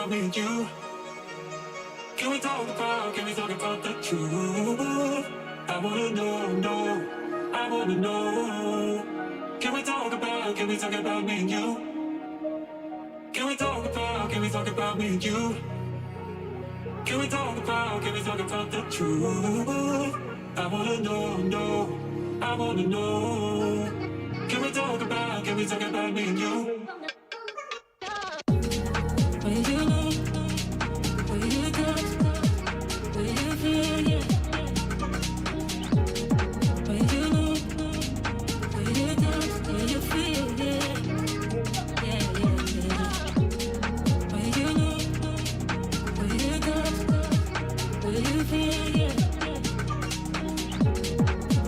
about me and you? Can we talk about the truth? I wanna know, I wanna know. Can we talk about me and you? Can we talk about me and you? Can we talk about the truth? I wanna know, I wanna know. Can we talk about me and you? When you know, when you touch, when you feel, yeah. When you know, when you touch, when you feel, yeah. Yeah, yeah, yeah. When you know, when you touch, when you feel, yeah.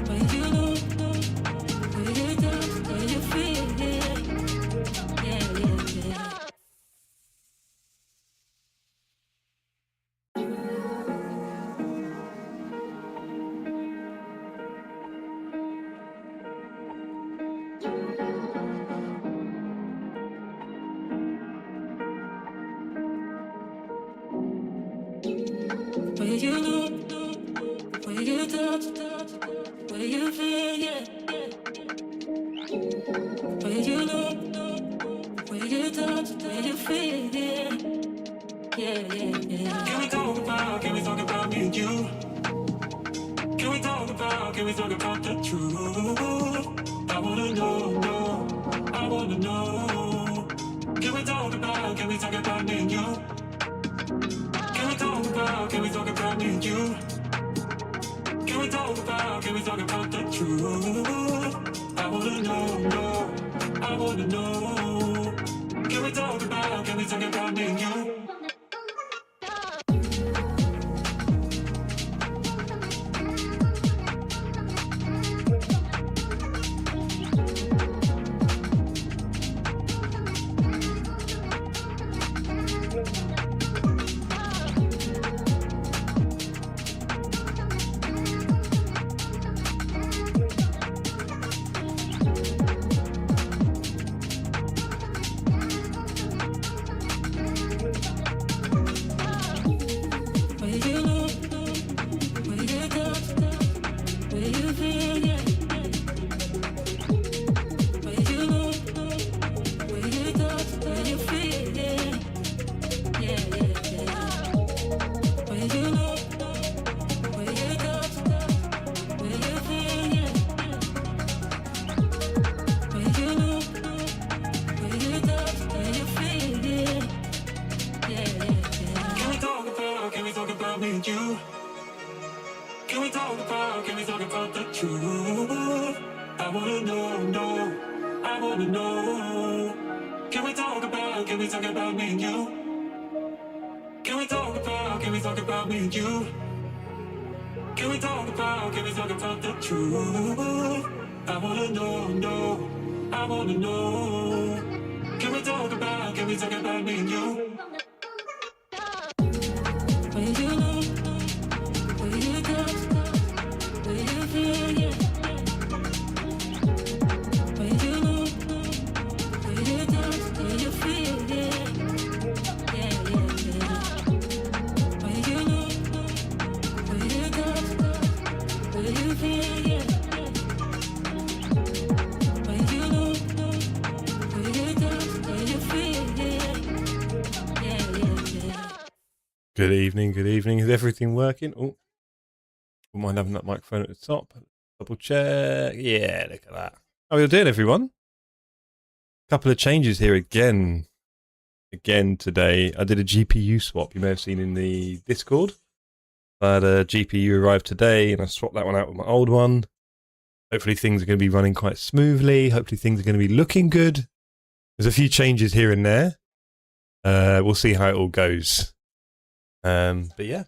When you know, when you touch, when you feel, yeah. Yeah, yeah, yeah. Where you know, where you touch, where you feel, yeah. Where you know, where you touch, where you feel, yeah. Yeah, yeah, yeah. Can we talk about me and you? Can we talk about the truth? I wanna know, I wanna know. Can we talk about me and you? Can we talk about me and you? Can we talk about the truth? I wanna know, I wanna know. Can we talk about me and you? The truth. I wanna know, I wanna know. Can we talk about me and you? Can we talk about me and you? Can we talk about the truth? I wanna know, I wanna know. Can we talk about me and you? When you know, when you touch, when you feel, yeah. When you know, when you touch, when you feel, yeah. Yeah, yeah, yeah. When you know, when you touch, when you feel, yeah. When you know, when you touch, when you feel, yeah. Yeah, yeah, yeah. Good evening, good evening. Is everything working? Oh, wouldn't mind having that microphone at the top. Double check. Yeah, look at that. How are you doing, everyone? Couple of changes here again today. I did a GPU swap. You may have seen in the Discord. I had a GPU arrive today and I swapped that one out with my old one. Hopefully things are going to be running quite smoothly. Hopefully things are going to be looking good. There's a few changes here and there. We'll see how it all goes. But yeah.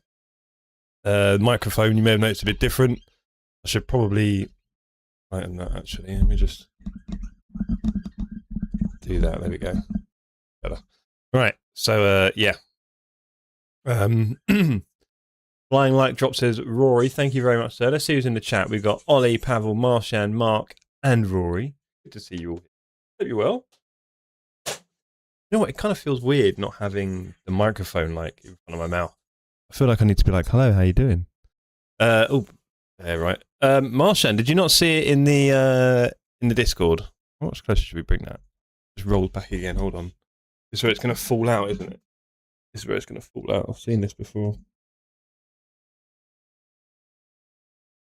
Microphone, you may have noticed a bit different. I should probably lighten that actually. Let me just do that. There we go. Better. Right. So yeah. Flying Light Drop says Rory, thank you very much, sir. Let's see who's in the chat. We've got Ollie, Pavel, Marshan, Mark, and Rory. Good to see you all. Hope you're well. You know what? It kind of feels weird not having the microphone like in front of my mouth. I feel like I need to be like, "Hello, how you doing?" Oh, yeah, right. Marshan, did you not see it in the Discord? How much closer should we bring that? Just roll back again. Hold on. This is where it's going to fall out, isn't it? This is where it's going to fall out. I've seen this before.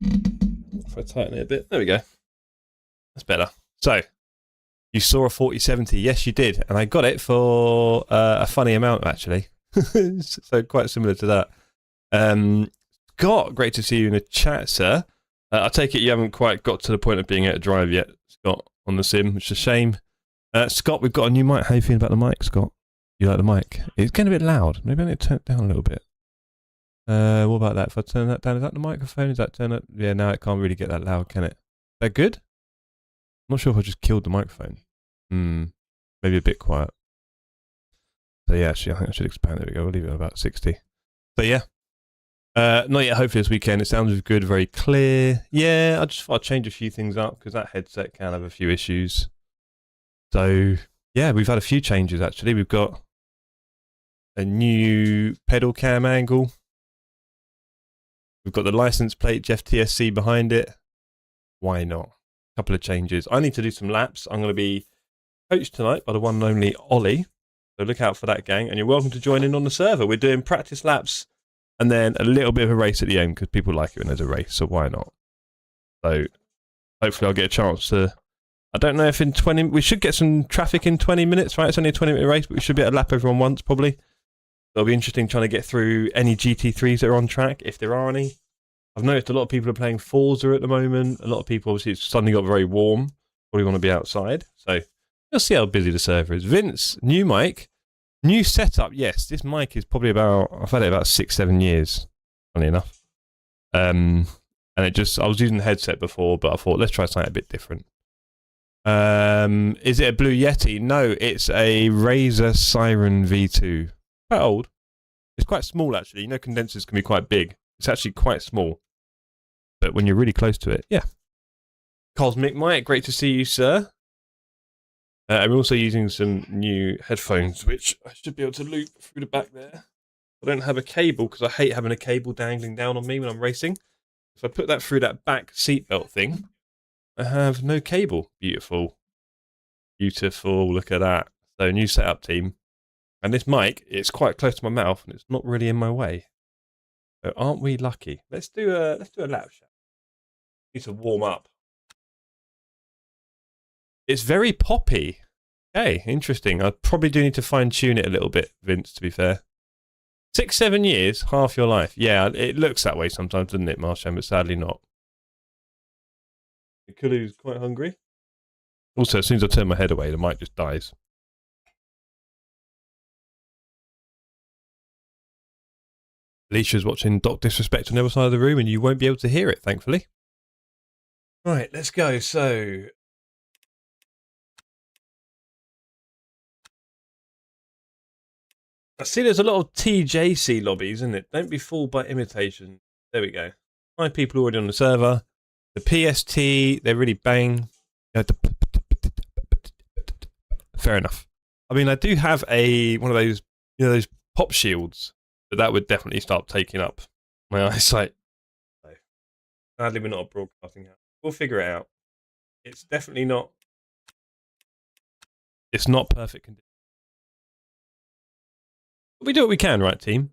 If I tighten it a bit, there we go. That's better. So, you saw a 4070. Yes, you did. And I got it for a funny amount, actually. So, quite similar to that. Scott, great to see you in the chat, sir. I take it you haven't quite got to the point of being able to drive yet, Scott, on the sim, which is a shame. Scott, we've got a new mic. How are you feeling about the mic, Scott? You like the mic? It's getting a bit loud. Maybe I need to turn it down a little bit. What about that? If I turn that down, is that the microphone? Is that turn it? Yeah, now it can't really get that loud, can it? Is that good? I'm not sure if I just killed the microphone. Maybe a bit quiet. So yeah, actually, I think I should expand. There we go. We'll leave it at about 60. So yeah. Not yet, hopefully this weekend. It sounds good, very clear. Yeah, I just thought I'd change a few things up because that headset can have a few issues. So yeah, we've had a few changes actually. We've got a new pedal cam angle. We've got the license plate Jeff TSC behind it. Why not? A couple of changes. I need to do some laps. I'm going to be coached tonight by the one and only Ollie. So look out for that, gang. And you're welcome to join in on the server. We're doing practice laps and then a little bit of a race at the end because people like it when there's a race. So why not? So hopefully I'll get a chance to... I don't know if in 20... We should get some traffic in 20 minutes, right? It's only a 20-minute race, but we should be able to lap everyone once, probably. It'll be interesting trying to get through any GT3s that are on track, if there are any. I've noticed a lot of people are playing Forza at the moment. A lot of people, obviously, it's suddenly got very warm. Probably want to be outside. So, we'll see how busy the server is. Vince, new mic. New setup. Yes, this mic is probably about... I've had it about 6-7 years, funny enough. And it just... I was using the headset before, but I thought, let's try something a bit different. Is it a Blue Yeti? No, it's a Razer Siren V2. Quite old. It's quite small, actually. You know, condensers can be quite big. It's actually quite small. But when you're really close to it, yeah. Cosmic Mike, great to see you, sir. I'm also using some new headphones, which I should be able to loop through the back there. I don't have a cable, because I hate having a cable dangling down on me when I'm racing. If I put that through that back seatbelt thing, I have no cable. Beautiful. Beautiful. Look at that. So, new setup, team. And this mic, it's quite close to my mouth, and it's not really in my way. So aren't we lucky? Let's do a lap shot. Need to warm up. It's very poppy. Okay, interesting. I probably do need to fine tune it a little bit, Vince. To be fair, 6-7 years, half your life. Yeah, it looks that way sometimes, doesn't it, Marsham? But sadly not. Kulu's quite hungry. Also, as soon as I turn my head away, the mic just dies. Alicia's watching Doc Disrespect on the other side of the room, and you won't be able to hear it, thankfully. Right, let's go. So, I see there's a lot of TJC lobbies, isn't it? Don't be fooled by imitation. There we go. 5 people already on the server. The PST, they're really bang. Fair enough. I mean, I do have one of those, you know, those pop shields. But that would definitely start taking up my eyesight. So, sadly, we're not a broadcasting house. We'll figure it out. It's definitely not... It's not perfect condition. But we do what we can, right, team?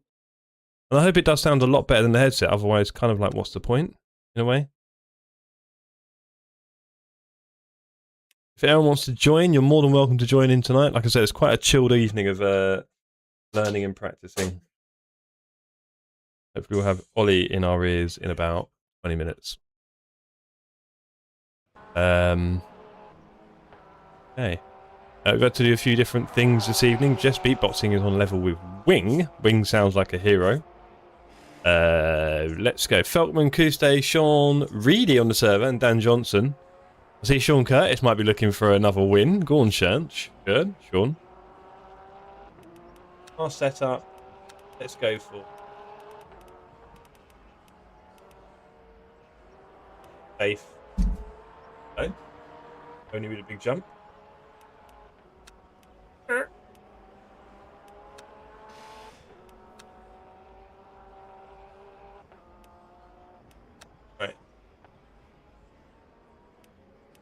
And I hope it does sound a lot better than the headset. Otherwise, kind of like, what's the point, in a way? If anyone wants to join, you're more than welcome to join in tonight. Like I said, it's quite a chilled evening of learning and practicing. Hopefully we'll have Ollie in our ears in about 20 minutes. Okay. We've had to do a few different things this evening. Jess Beatboxing is on level with Wing. Wing sounds like a hero. Let's go. Felkman, Kuste, Sean, Reedy on the server, and Dan Johnson. I see Sean Curtis might be looking for another win. Go on, Sean. Good, Sean. Our setup. Let's go for... safe. No. Only with a big jump.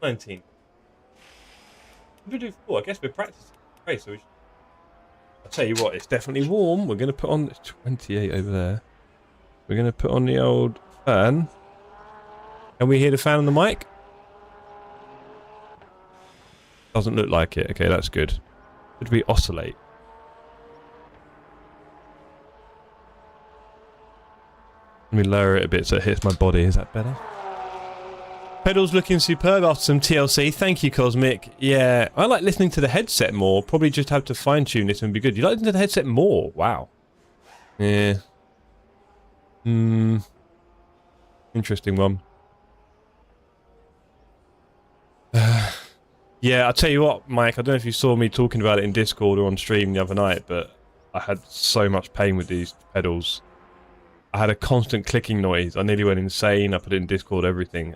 19. What do we do 4? I guess we're practicing. Okay, so I'll tell you what, it's definitely warm. We're going to put on... It's 28 over there. We're going to put on the old fan. Can we hear the fan on the mic? Doesn't look like it. Okay, that's good. Should we oscillate? Let me lower it a bit so it hits my body. Is that better? Pedals looking superb after some TLC. Thank you, Cosmic. Yeah, I like listening to the headset more. Probably just have to fine-tune it and be good. You like listening to the headset more? Wow. Yeah. Interesting one. Yeah, I'll tell you what, Mike. I don't know if you saw me talking about it in Discord or on stream the other night, but I had so much pain with these pedals. I had a constant clicking noise. I nearly went insane. I put it in Discord, everything.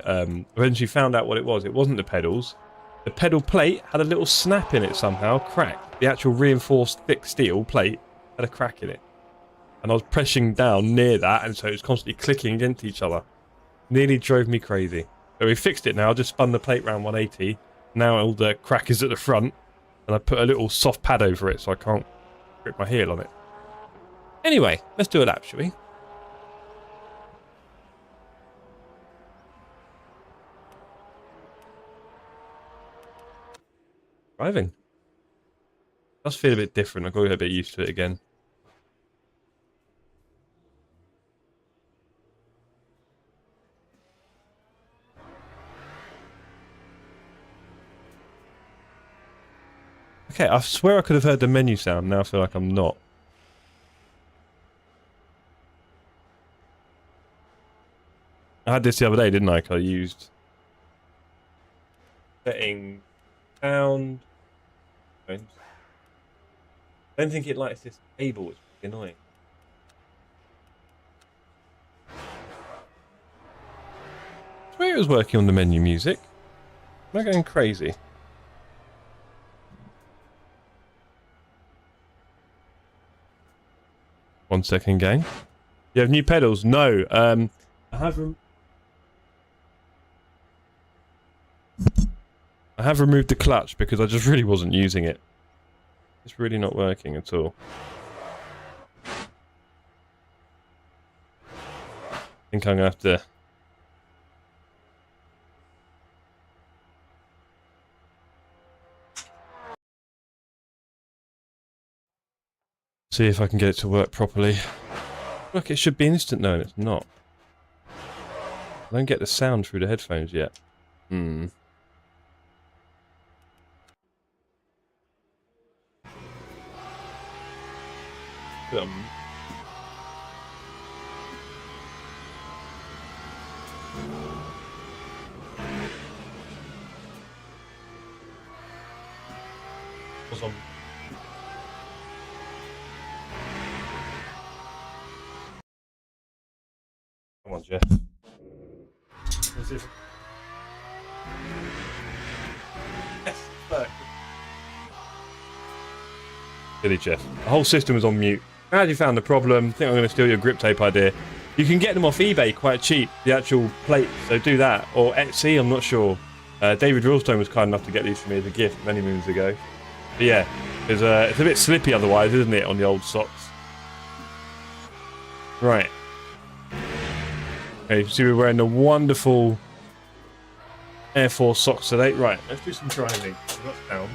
Eventually found out what it was. It wasn't the pedals. The pedal plate had a little snap in it somehow, cracked. The actual reinforced thick steel plate had a crack in it. And I was pressing down near that, and so it was constantly clicking against each other. Nearly drove me crazy. So we fixed it now, just spun the plate round 180. Now all the crack is at the front, and I put a little soft pad over it so I can't grip my heel on it. Anyway, let's do a lap, shall we? Driving. Does feel a bit different. I've got to get a bit used to it again. Okay, I swear I could have heard the menu sound. Now I feel like I'm not. I had this the other day, didn't I? I used setting sound. I don't think it likes this cable, which is annoying. I swear it was working on the menu music. Am I going crazy? One second, gang. You have new pedals? No. I have removed the clutch because I just really wasn't using it. It's really not working at all. I think I'm going to have to... see if I can get it to work properly. Look, it should be instant though, and it's not. I don't get the sound through the headphones yet. Was on. Come on, Jeff. Yes, Silly Jeff. The whole system is on mute. Glad you found the problem. I think I'm going to steal your grip tape idea. You can get them off eBay quite cheap, the actual plate, so do that. Or Etsy, I'm not sure. David Ralstone was kind enough to get these for me as a gift many moons ago. But yeah, it's a bit slippy otherwise, isn't it, on the old socks? Right. Okay, so we're wearing the wonderful Air Force socks today. Right, let's do some driving. That's down.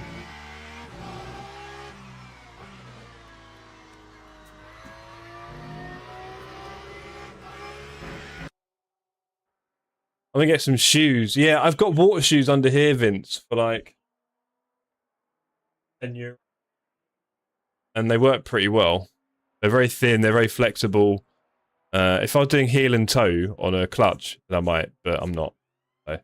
I'm gonna get some shoes. Yeah, I've got water shoes under here, Vince, for like €10. And they work pretty well. They're very thin, they're very flexible. If I was doing heel and toe on a clutch, then I might, but I'm not. So.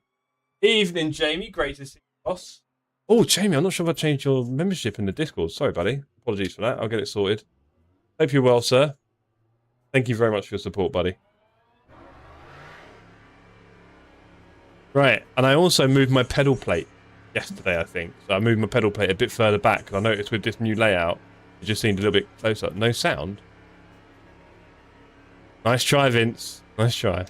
Evening, Jamie. Great to see you, boss. Oh, Jamie, I'm not sure if I changed your membership in the Discord. Sorry, buddy. Apologies for that. I'll get it sorted. Hope you're well, sir. Thank you very much for your support, buddy. Right, and I also moved my pedal plate yesterday, I think. So I moved my pedal plate a bit further back, because I noticed with this new layout, it just seemed a little bit closer. No sound. Nice try, Vince. Nice try.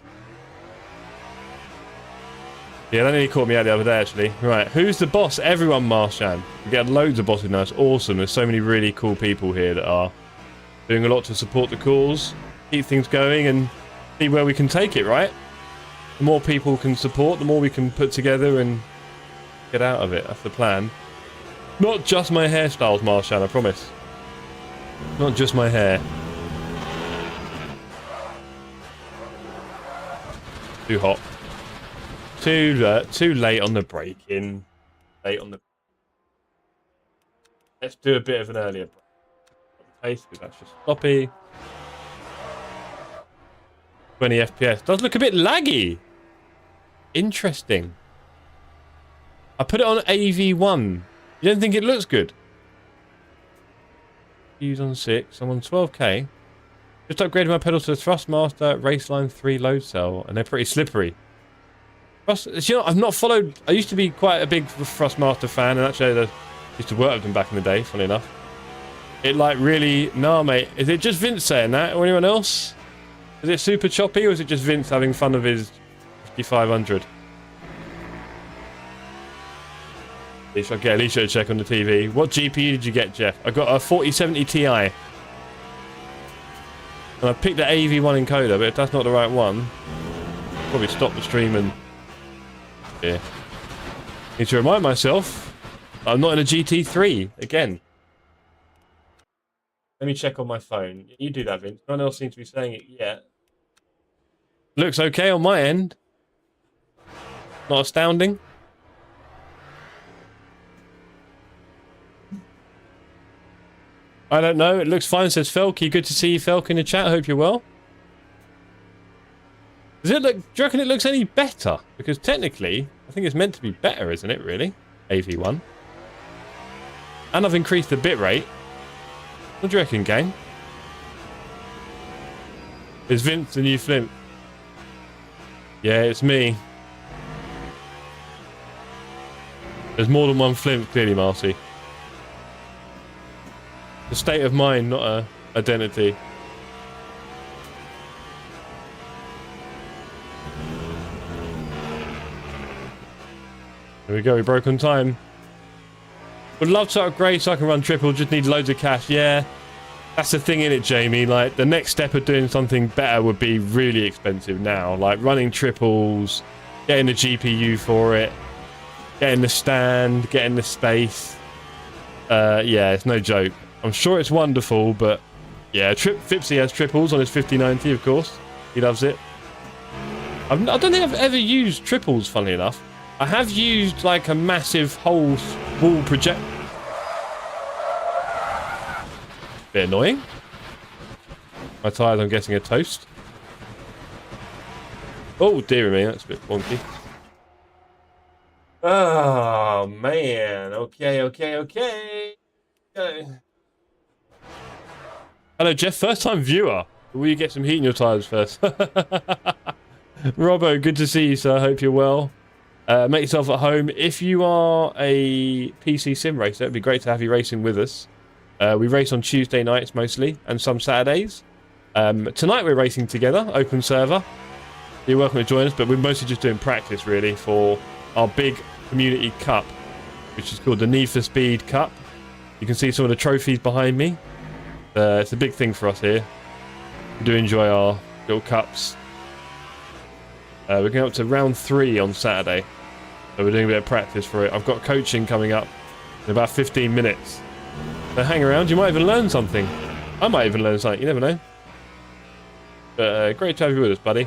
Yeah, that nearly caught me out the other day, actually. Right, who's the boss? Everyone, Marshan. We get loads of bosses now. It's awesome. There's so many really cool people here that are doing a lot to support the cause, keep things going, and see where we can take it, right? The more people can support, the more we can put together and get out of it. That's the plan. Not just my hairstyles, Marshan, I promise. Not just my hair. Too hot. Too late on the braking. Late on the... Let's do a bit of an earlier break. Pace, because that's just sloppy. 20 FPS. Does look a bit laggy. Interesting. I put it on AV1. You don't think it looks good? Use on 6. I'm on 12k. Just upgraded my pedals to the Thrustmaster Raceline 3 load cell, and they're pretty slippery. You know, I've not followed... I used to be quite a big Thrustmaster fan, and actually I used to work with them back in the day, funny enough. It like really... Nah, mate. Is it just Vince saying that, or anyone else? Is it super choppy, or is it just Vince having fun of his 5500? At least a check on the TV. What GPU did you get, Jeff? I got a 4070 Ti. And I picked the AV1 encoder, but if that's not the right one, I'll probably stop the stream and... Yeah. Need to remind myself I'm not in a GT3 again. Let me check on my phone. You do that, Vince. No one else seems to be saying it yet. Looks okay on my end. Not astounding. I don't know. It looks fine, says Felky. Good to see you, Felky, in the chat. Hope you're well. Does it look... Do you reckon it looks any better? Because technically, I think it's meant to be better, isn't it, really? AV1. And I've increased the bitrate. What do you reckon, gang? Is Vince the new Flint? Yeah, it's me. There's more than one Flint, clearly, Marcy. The state of mind, not a identity. There we go, we broke on time. Would love to upgrade so I can run triple, just need loads of cash. Yeah, that's the thing in it, Jamie. Like, the next step of doing something better would be really expensive now. Like, running triples, getting the GPU for it, getting the stand, getting the space. Yeah, it's no joke. I'm sure it's wonderful, but yeah, Fipsy has triples on his 5090, of course. He loves it. I don't think I've ever used triples, funnily enough. I have used like a massive whole wall project. Bit annoying. My tyres, I'm guessing, are toast. Oh, dear me, that's a bit wonky. Oh, man. Okay. Hello, Jeff. First time viewer. Will you get some heat in your tyres first? Robbo, good to see you, sir. Hope you're well. Make yourself at home. If you are a PC sim racer, it'd be great to have you racing with us. We race on Tuesday nights mostly, and some Saturdays. Tonight we're racing together, open server. You're welcome to join us, but we're mostly just doing practice, really, for our big community cup, which is called the Need for Speed Cup. You can see some of the trophies behind me. It's a big thing for us here. We do enjoy our little cups. We're going up to round 3 on Saturday. So we're doing a bit of practice for it. I've got coaching coming up in about 15 minutes. So hang around, you might even learn something. I might even learn something, you never know. But great to have you with us, buddy.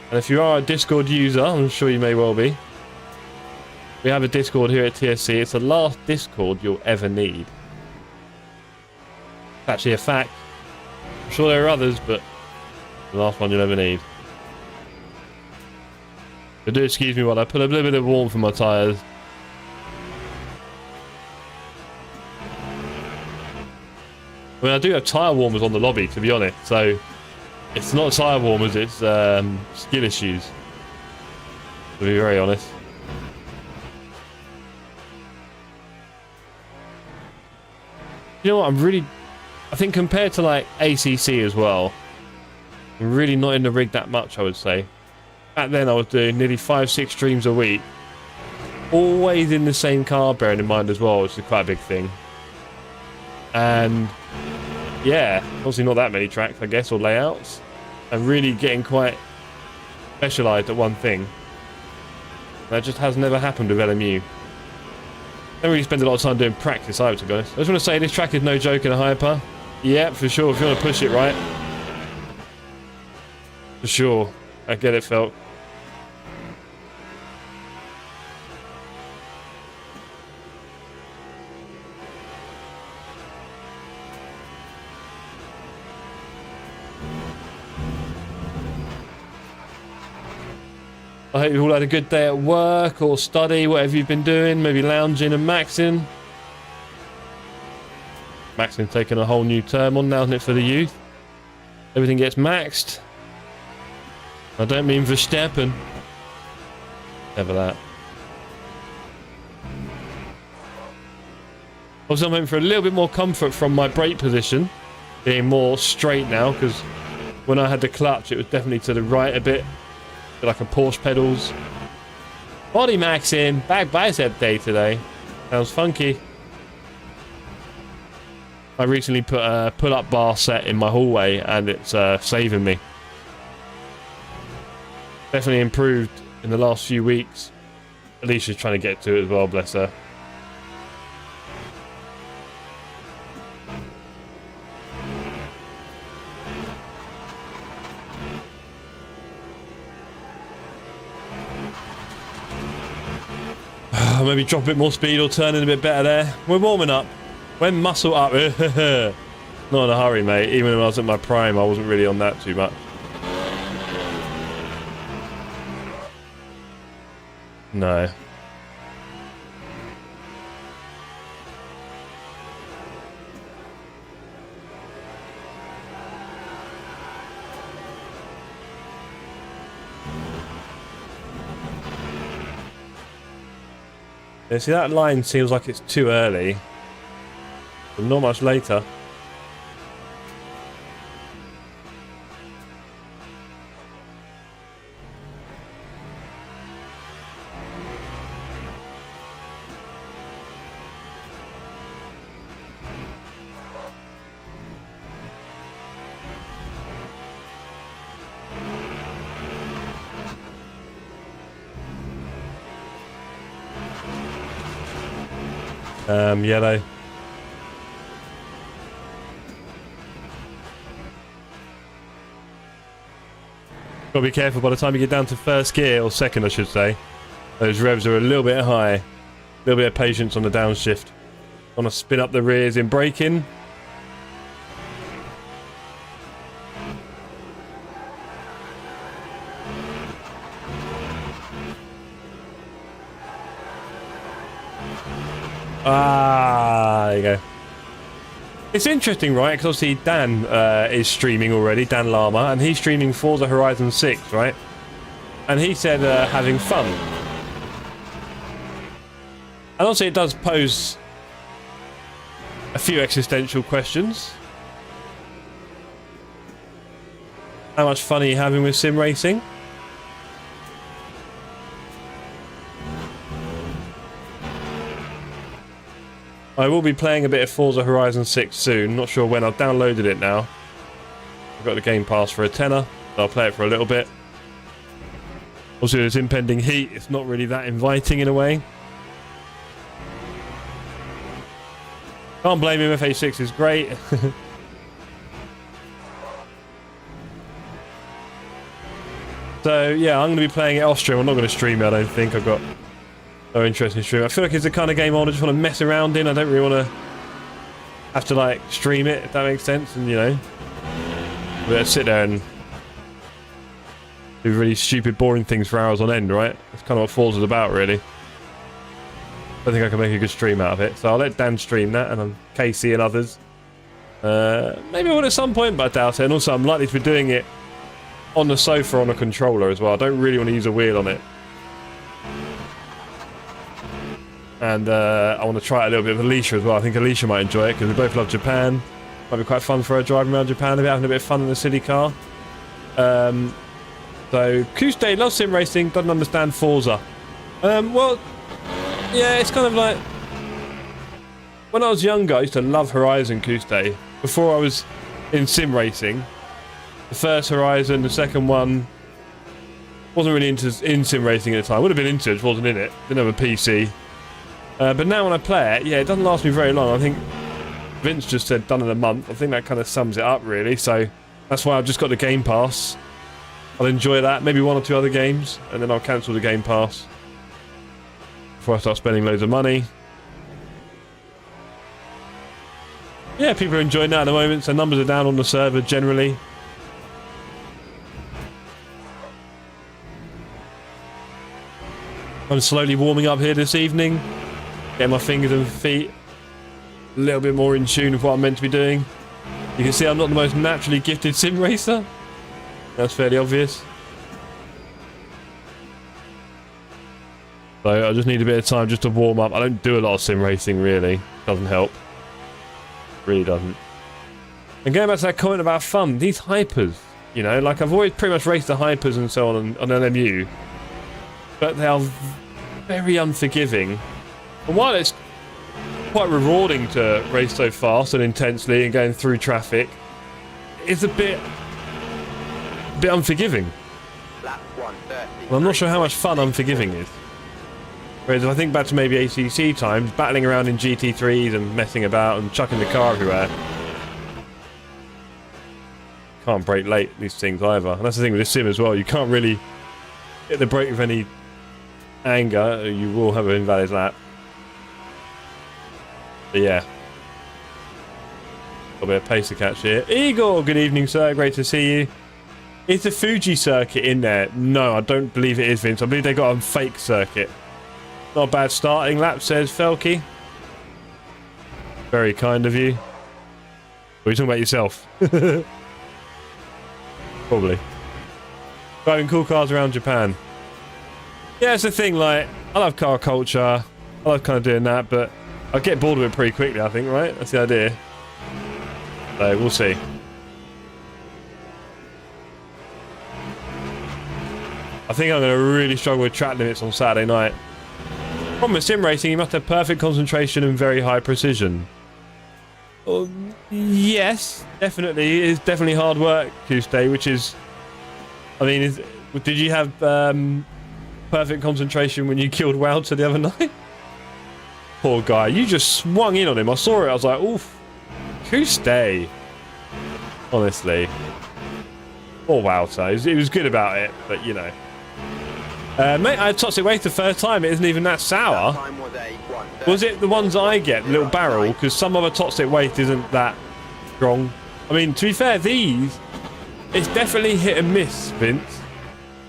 And if you are a Discord user, I'm sure you may well be. We have a Discord here at TSC. It's the last Discord you'll ever need. It's actually a fact. I'm sure there are others, but the last one you'll ever need. So do excuse me while I put a little bit of warmth in my tyres. I mean, I do have tyre warmers on the lobby, to be honest, so it's not tyre warmers, it's skill issues, to be very honest. You know what, I think compared to like ACC as well, I'm really not in the rig that much, I would say. Back then I was doing nearly 5-6 streams a week. Always in the same car, bearing in mind as well, which is quite a big thing. And yeah, obviously not that many tracks, I guess, or layouts. And really getting quite specialised at one thing. That just has never happened with LMU. Don't really spend a lot of time doing practice either, to be honest. I just want to say this track is no joke in a hyper. Yeah, for sure, if you want to push it right. For sure. I get it, Felt. I hope you all had a good day at work or study, whatever you've been doing, maybe lounging and maxing. Maxing taking a whole new term on now, isn't it, for the youth? Everything gets maxed. I don't mean Verstappen. Never that. Also, I'm hoping for a little bit more comfort from my brake position, being more straight now, because when I had the clutch, it was definitely to the right a bit. Like a Porsche pedals. Body maxing. Back bicep day today. Sounds funky. I recently put a pull-up bar set in my hallway and it's saving me. Definitely improved in the last few weeks. Alicia's trying to get to it as well, bless her. Maybe drop a bit more speed or turn in a bit better there. We're warming up. We're muscle up. Not in a hurry, mate. Even when I was at my prime, I wasn't really on that too much. No. Yeah, see, that line seems like it's too early, but not much later. Yellow. Gotta be careful by the time you get down to first gear, or second I should say. Those revs are a little bit high. A little bit of patience on the downshift. Want to spin up the rears in braking. Ah, there you go. It's interesting, right? Because obviously Dan is streaming already, Dan Lama, and he's streaming Forza Horizon 6, right? And he said having fun. And also it does pose a few existential questions. How much fun are you having with sim racing? I will be playing a bit of Forza Horizon 6 soon. Not sure when. I've downloaded it now. I've got the Game Pass for a tenner, so I'll play it for a little bit. Also, there's impending heat. It's not really that inviting in a way. Can't blame him. FA6 is great. So, yeah, I'm going to be playing it off stream. I'm not going to stream it, I don't think. I've got no interest in streaming. I feel like it's the kind of game I just want to mess around in. I don't really want to have to, like, stream it, if that makes sense. And, you know, sit there and do really stupid, boring things for hours on end, right? That's kind of what Forza's about, really. I think I can make a good stream out of it. So I'll let Dan stream that, and Casey and others. Maybe I will at some point, but I doubt it. And also, I'm likely to be doing it on the sofa on a controller as well. I don't really want to use a wheel on it. And I want to try it a little bit with Alicia as well. I think Alicia might enjoy it because we both love Japan. Might be quite fun for her driving around Japan, having a bit of fun in the city car. So So, Kuste loves sim racing, doesn't understand Forza. Well, yeah, it's kind of like... When I was younger, I used to love Horizon Kuste. Before I was in sim racing. The first Horizon, the second one... Wasn't really into sim racing at the time. Would have been into it, just wasn't in it. Didn't have a PC. But now when I play it, yeah, it doesn't last me very long. I think Vince just said done in a month. I think that kind of sums it up, really. So that's why I've just got the Game Pass. I'll enjoy that. Maybe 1 or 2 other games. And then I'll cancel the Game Pass. Before I start spending loads of money. Yeah, people are enjoying that at the moment. So numbers are down on the server generally. I'm slowly warming up here this evening. Getting my fingers and feet a little bit more in tune with what I'm meant to be doing. You can see I'm not the most naturally gifted sim racer. That's fairly obvious. So I just need a bit of time just to warm up. I don't do a lot of sim racing, really. Doesn't help. Really doesn't. And going back to that comment about fun, these hypers, you know, like I've always pretty much raced the hypers and so on LMU. But they are very unforgiving. And while it's quite rewarding to race so fast and intensely and going through traffic, it's a bit unforgiving. Well, I'm not sure how much fun unforgiving is. Whereas if I think back to maybe ACC times, battling around in GT3s and messing about and chucking the car everywhere. Can't brake late these things either. And that's the thing with this sim as well. You can't really hit the brake with any anger. You will have an invalid lap. But yeah. Got a bit of pace to catch here. Igor, good evening, sir. Great to see you. Is the Fuji circuit in there? No, I don't believe it is, Vince. I believe they got a fake circuit. Not a bad starting lap, says Felky. Very kind of you. Are you talking about yourself? Probably. Driving cool cars around Japan. Yeah, it's the thing, like, I love car culture. I love kind of doing that, but I'll get bored of it pretty quickly, I think, right? That's the idea. So, we'll see. I think I'm going to really struggle with track limits on Saturday night. Problem with sim racing, you must have perfect concentration and very high precision. Well, yes, definitely. It is definitely hard work, Tuesday, which is... I mean, did you have perfect concentration when you killed Weirda the other night? Poor guy. You just swung in on him. I saw it. I was like, oof. Tuesday. Honestly. Poor Weirda. He was good about it, but you know. Mate, I had toxic waste the first time. It isn't even that sour. Was it the ones I get, the little barrel? Because some other toxic waste isn't that strong. I mean, to be fair, these, it's definitely hit and miss, Vince.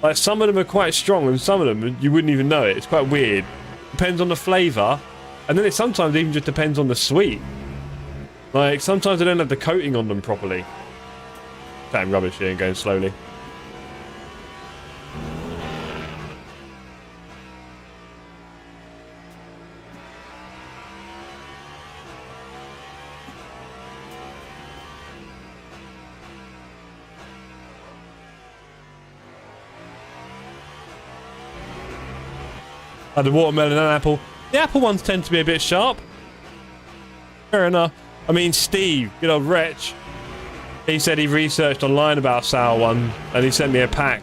Like, some of them are quite strong, and some of them, you wouldn't even know it. It's quite weird. Depends on the flavour. And then it sometimes even just depends on the sweet. Like, sometimes they don't have the coating on them properly. Damn rubbish here and going slowly. The watermelon and apple. The apple ones tend to be a bit sharp. Fair enough. I mean, Steve, good old wretch. He said he researched online about sour ones, and he sent me a pack.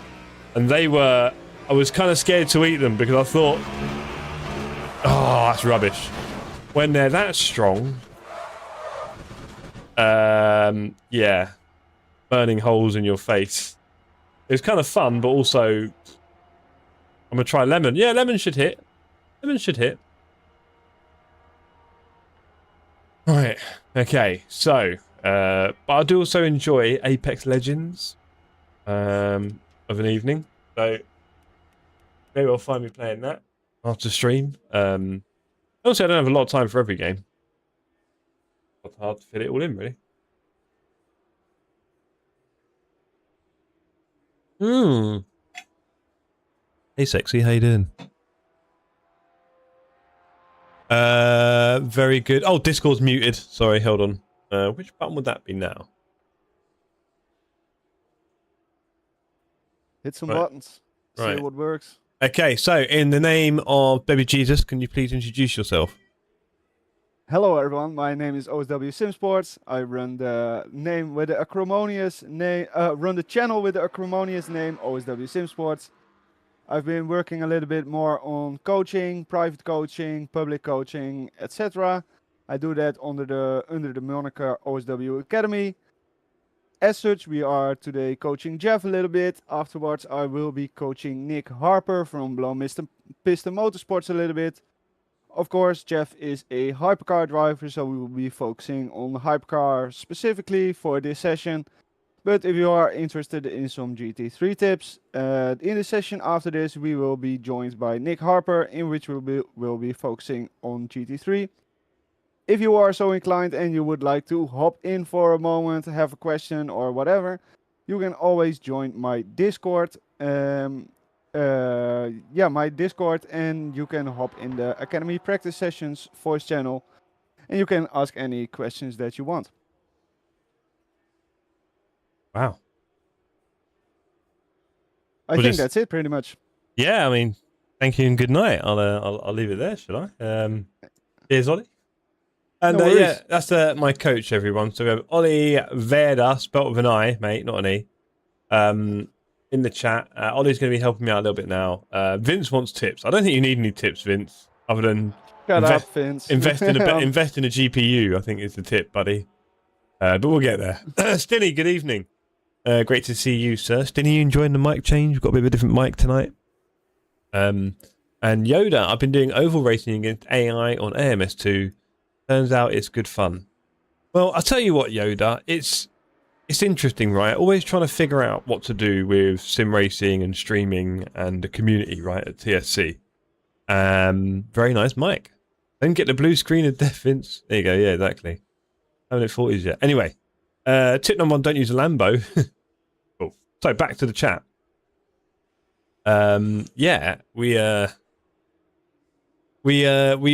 And they were... I was kind of scared to eat them because I thought... Oh, that's rubbish. When they're that strong... yeah. Burning holes in your face. It was kind of fun, but also... I'm going to try lemon. Yeah, lemon should hit. Lemon should hit. Right. Okay. So, but I do also enjoy Apex Legends of an evening. So, maybe I'll find me playing that after stream. Also, I don't have a lot of time for every game. It's hard to fit it all in, really. Hey, sexy, how you doing? Very good. Oh, Discord's muted. Sorry, hold on. Which button would that be now? hit some buttons, see what works. Okay, so in the name of Baby Jesus, can you please introduce yourself? Hello everyone, my name is OSW Simsports. I run the name with the acrimonious name, run the channel with the acrimonious name OSW Simsports. I've been working a little bit more on coaching, private coaching, public coaching, etc. I do that under the moniker OSW Academy. As such, we are today coaching Jeff a little bit. Afterwards, I will be coaching Nick Harper from Blow Piston Motorsports a little bit. Of course, Jeff is a hypercar driver, so we will be focusing on hypercar specifically for this session. But if you are interested in some GT3 tips, in the session after this, we will be joined by Nick Harper, in which we'll be focusing on GT3. If you are so inclined and you would like to hop in for a moment, have a question or whatever, you can always join my Discord. My Discord, and you can hop in the Academy Practice Sessions voice channel, and you can ask any questions that you want. Wow. I think that's it, pretty much. Yeah, I mean, thank you and good night. I'll leave it there, should I? Here's Ollie. And yeah, that's my coach, everyone. So we have Ollie Weirda, spelt with an I, mate, not an E. In the chat. Ollie's going to be helping me out a little bit now. Vince wants tips. I don't think you need any tips, Vince, other than Vince. invest in a GPU, I think is the tip, buddy. But we'll get there. Stinny, good evening. Great to see you, sir. Stinny, you enjoying the mic change? We've got a bit of a different mic tonight. And Yoda, I've been doing oval racing against AI on AMS2. Turns out it's good fun. Well, I'll tell you what, Yoda, it's interesting, right? Always trying to figure out what to do with sim racing and streaming and the community, right, at TSC. Very nice mic. Then get the blue screen of death, Vince. There you go, yeah, exactly. Haven't hit 40s yet. Anyway, tip number 1, don't use a Lambo. Cool. So, back to the chat. Yeah, we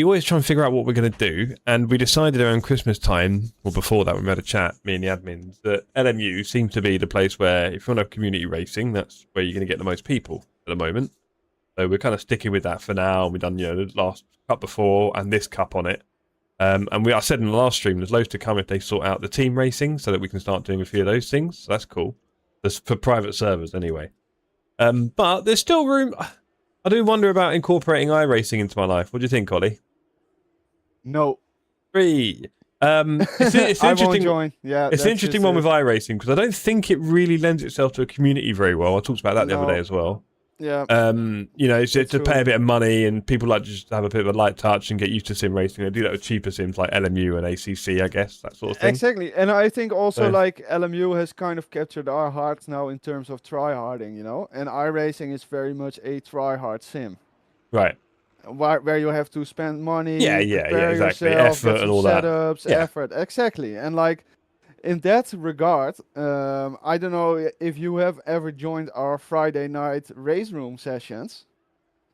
always try and figure out what we're going to do, and we decided around Christmas time, or before that when we had a chat, me and the admins, that LMU seems to be the place where, if you want to have community racing, that's where you're going to get the most people at the moment. So we're kind of sticking with that for now. We've done, the last cup before and this cup on it. And I said in the last stream, there's loads to come if they sort out the team racing, so that we can start doing a few of those things. So that's cool. That's for private servers anyway. But there's still room. I do wonder about incorporating iRacing into my life. What do you think, Ollie? No. 3. It's I won't join. Yeah, it's an interesting one with iRacing because I don't think it really lends itself to a community very well. I talked about that the other day as well. Yeah. It's to pay a bit of money, and people like to just have a bit of a light touch and get used to sim racing. They do that with cheaper sims like LMU and ACC, I guess, that sort of thing. Exactly, and I think also like LMU has kind of captured our hearts now in terms of tryharding, and iRacing is very much a tryhard sim. Right. Where you have to spend money, exactly, yourself, effort and all that. Setups, effort, exactly, and like. In that regard, I don't know if you have ever joined our Friday night race room sessions,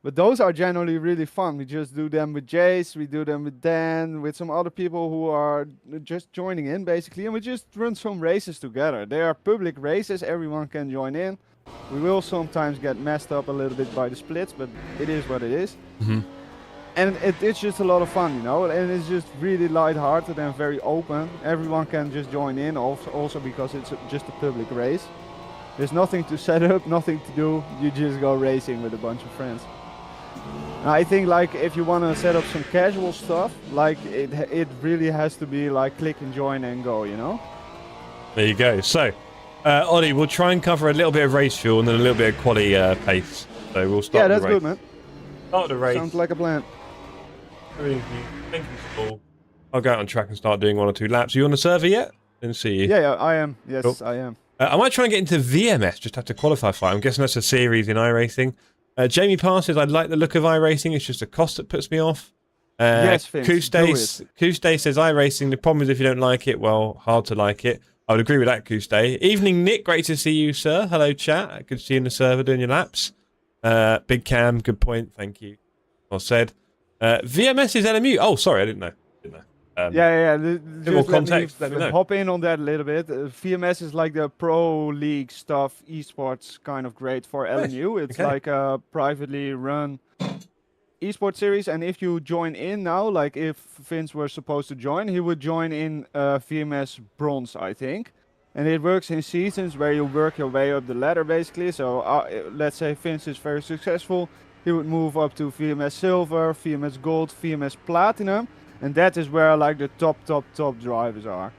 but those are generally really fun. We just do them with Jace, we do them with Dan, with some other people who are just joining in basically, and we just run some races together. They are public races, everyone can join in. We will sometimes get messed up a little bit by the splits, but it is what it is. Mm-hmm. And it's just a lot of fun, and it's just really light-hearted and very open. Everyone can just join in, also because it's just a public race. There's nothing to set up, nothing to do. You just go racing with a bunch of friends. And I think, like, if you want to set up some casual stuff, like, it really has to be like click and join and go, There you go. So, Ollie, we'll try and cover a little bit of race fuel and then a little bit of quality pace. So we'll start. Yeah, that's good, man. Start the race. Sounds like a plan. Thank you, Paul. I'll go out on track and start doing 1 or 2 laps. Are you on the server yet? Didn't see you. Yeah, I am. Yes, cool. I am. I might try and get into VMS, just have to qualify for it. I'm guessing that's a series in iRacing. Jamie Parr says, I like the look of iRacing. It's just the cost that puts me off. Yes, Vince, Kuste says, iRacing, the problem is if you don't like it, well, hard to like it. I would agree with that, Kuste. Evening, Nick. Great to see you, sir. Hello, chat. Good to see you in the server doing your laps. Big Cam, good point. Thank you. Well said. VMS is LMU. Oh, sorry, I didn't know. Yeah. bit more Just let me context, let me know. hop in on that a little bit. VMS is like the pro league stuff, esports kind of great for Nice. LNU. It's Okay. like a privately run esports series, and if you join in now, like if Vince were supposed to join, he would join in VMS Bronze, I think. And it works in seasons where you work your way up the ladder, basically. So let's say Vince is very successful, he would move up to VMS Silver, VMS Gold, VMS Platinum, and that is where like the top drivers are.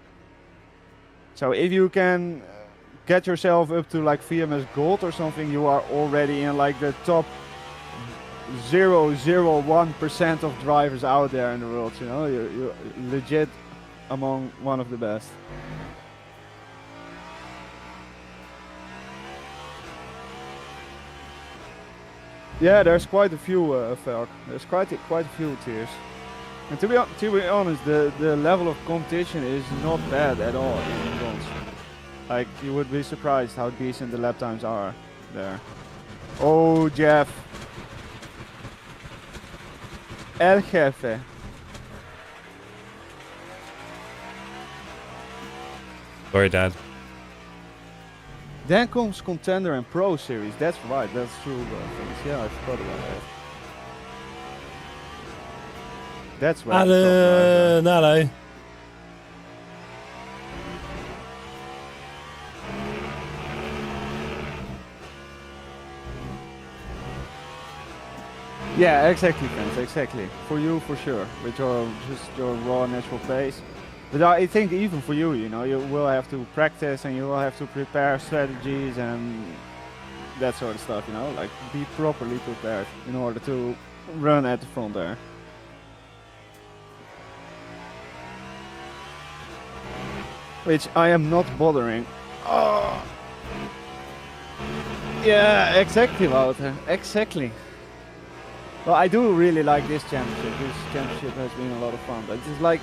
So if you can get yourself up to like VMS Gold or something, you are already in like the top 0.001% of drivers out there in the world. You know, you're legit among one of the best. Yeah, there's quite a few, Falk. There's quite a few tiers. And to be honest, the level of competition is not bad at all in bronze. Like, you would be surprised how decent the lap times are there. Oh, Jeff. El Jefe. Sorry, Dad. Then comes Contender and Pro Series. That's right, that's true. Yeah, I forgot about that. That's where Hello. Yeah, exactly, friends, exactly. For you, for sure, with your raw natural pace. But I think even for you, you know, you will have to practice and you will have to prepare strategies and that sort of stuff, you know, like be properly prepared in order to run at the front there. Which I am not bothering. Oh. Yeah, exactly, Wouter, exactly. Well, I do really like this championship. This championship has been a lot of fun, but it's like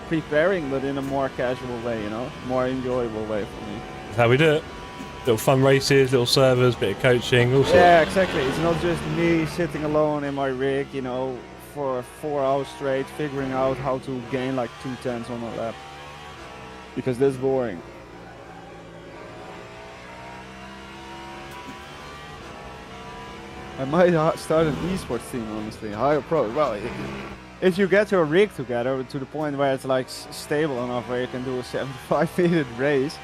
preparing, but in a more casual way, you know, more enjoyable way for me. That's how we do it. Little fun races, little servers, bit of coaching, all sorts. Yeah, exactly. It's not just me sitting alone in my rig, you know, for 4 hours straight, figuring out how to gain like 2/10 on a lap. Because that's boring. I might start an esports team, honestly. Higher pro. Well, if you get your rig together to the point where it's like stable enough where you can do a 75-minute race,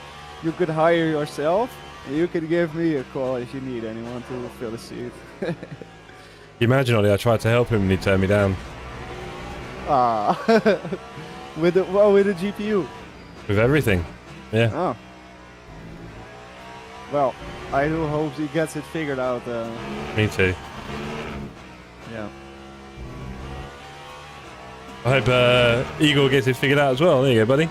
you could hire yourself. And you could give me a call if you need anyone to fill the seat. You imagine, Ollie, I tried to help him and he turned me down. Ah, with the GPU. With everything, yeah. Oh. Well, I do hope he gets it figured out. Me too. Yeah. I hope Igor gets it figured out as well. There you go, buddy.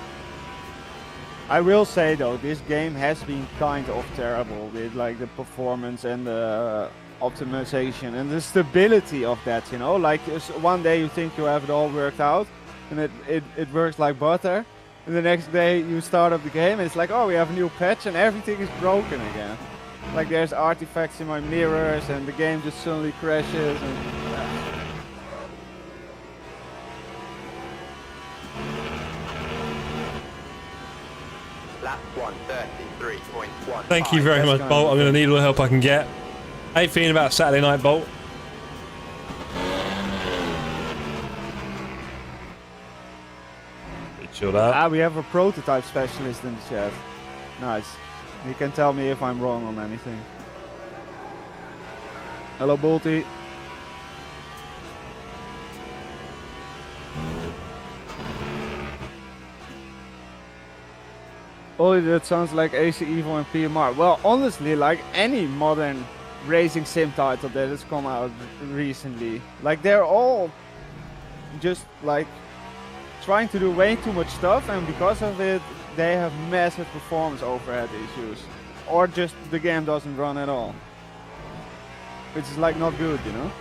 I will say though, this game has been kind of terrible with like the performance and the optimization and the stability of that, you know, like one day you think you have it all worked out and it works like butter, and the next day you start up the game and it's like, oh, we have a new patch and everything is broken again. Like there's artifacts in my mirrors and the game just suddenly crashes and Lap 133.1. Thank you very much, Bolt. I'm going to need all the help I can get. How you feeling about Saturday night, Bolt? Pretty chilled out. Ah, we have a prototype specialist in the chat. Nice. He can tell me if I'm wrong on anything. Hello, Bolty. Ollie, that sounds like AC Evo and PMR. Well, honestly, like any modern racing sim title that has come out recently, like they're all just like trying to do way too much stuff, and because of it, they have massive performance overhead issues, or just the game doesn't run at all, which is like not good, you know.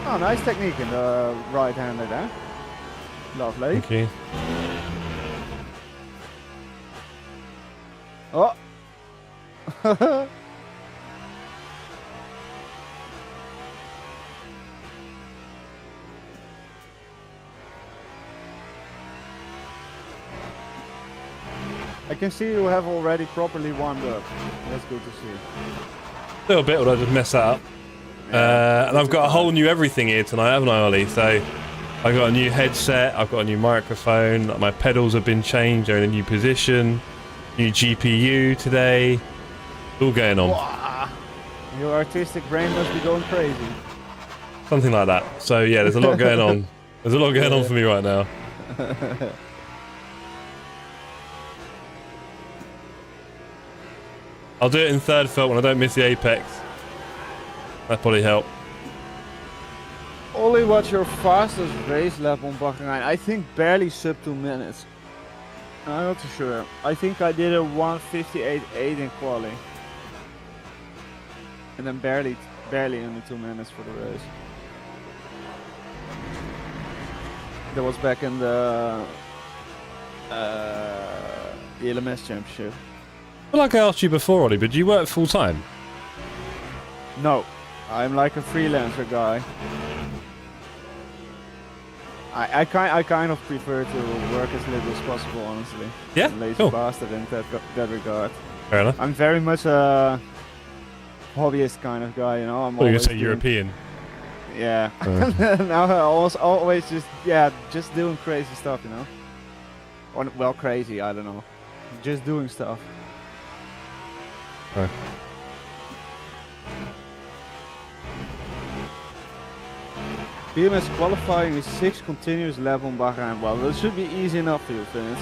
Oh, nice technique in the right-hander there. Lovely. Thank you. Oh! I can see you have already properly warmed up. That's good to see. A little bit, or I just mess that up. And I've got a whole new everything here tonight, haven't I, Ollie? So I've got a new headset, I've got a new microphone, my pedals have been changed, they're in a new position, new GPU today. It's all going on. Wow. Your artistic brain must be going crazy. Something like that. So yeah, there's a lot going on. There's a lot going on for me right now. I'll do it in third foot when I don't miss the apex. That'd probably help. Ollie, what's your fastest race lap on Bahrain? I think barely sub 2 minutes. I'm not too sure. I think I did a 1:58.8 in quali. And then barely under 2 minutes for the race. That was back in the LMS championship. I feel like I asked you before, Ollie, but do you work full time? No, I'm like a freelancer guy. I kind of prefer to work as little as possible, honestly. Yeah, I'm a lazy cool. bastard in that regard. Fair enough. I'm very much a hobbyist kind of guy, you know. I'm Well, you always say doing- European. Yeah. Now I always just doing crazy stuff, you know. Or well, crazy, I don't know. Just doing stuff. Oh. BMS qualifying is 6 continuous lap on Bahrain. Well, that should be easy enough for you, Finns.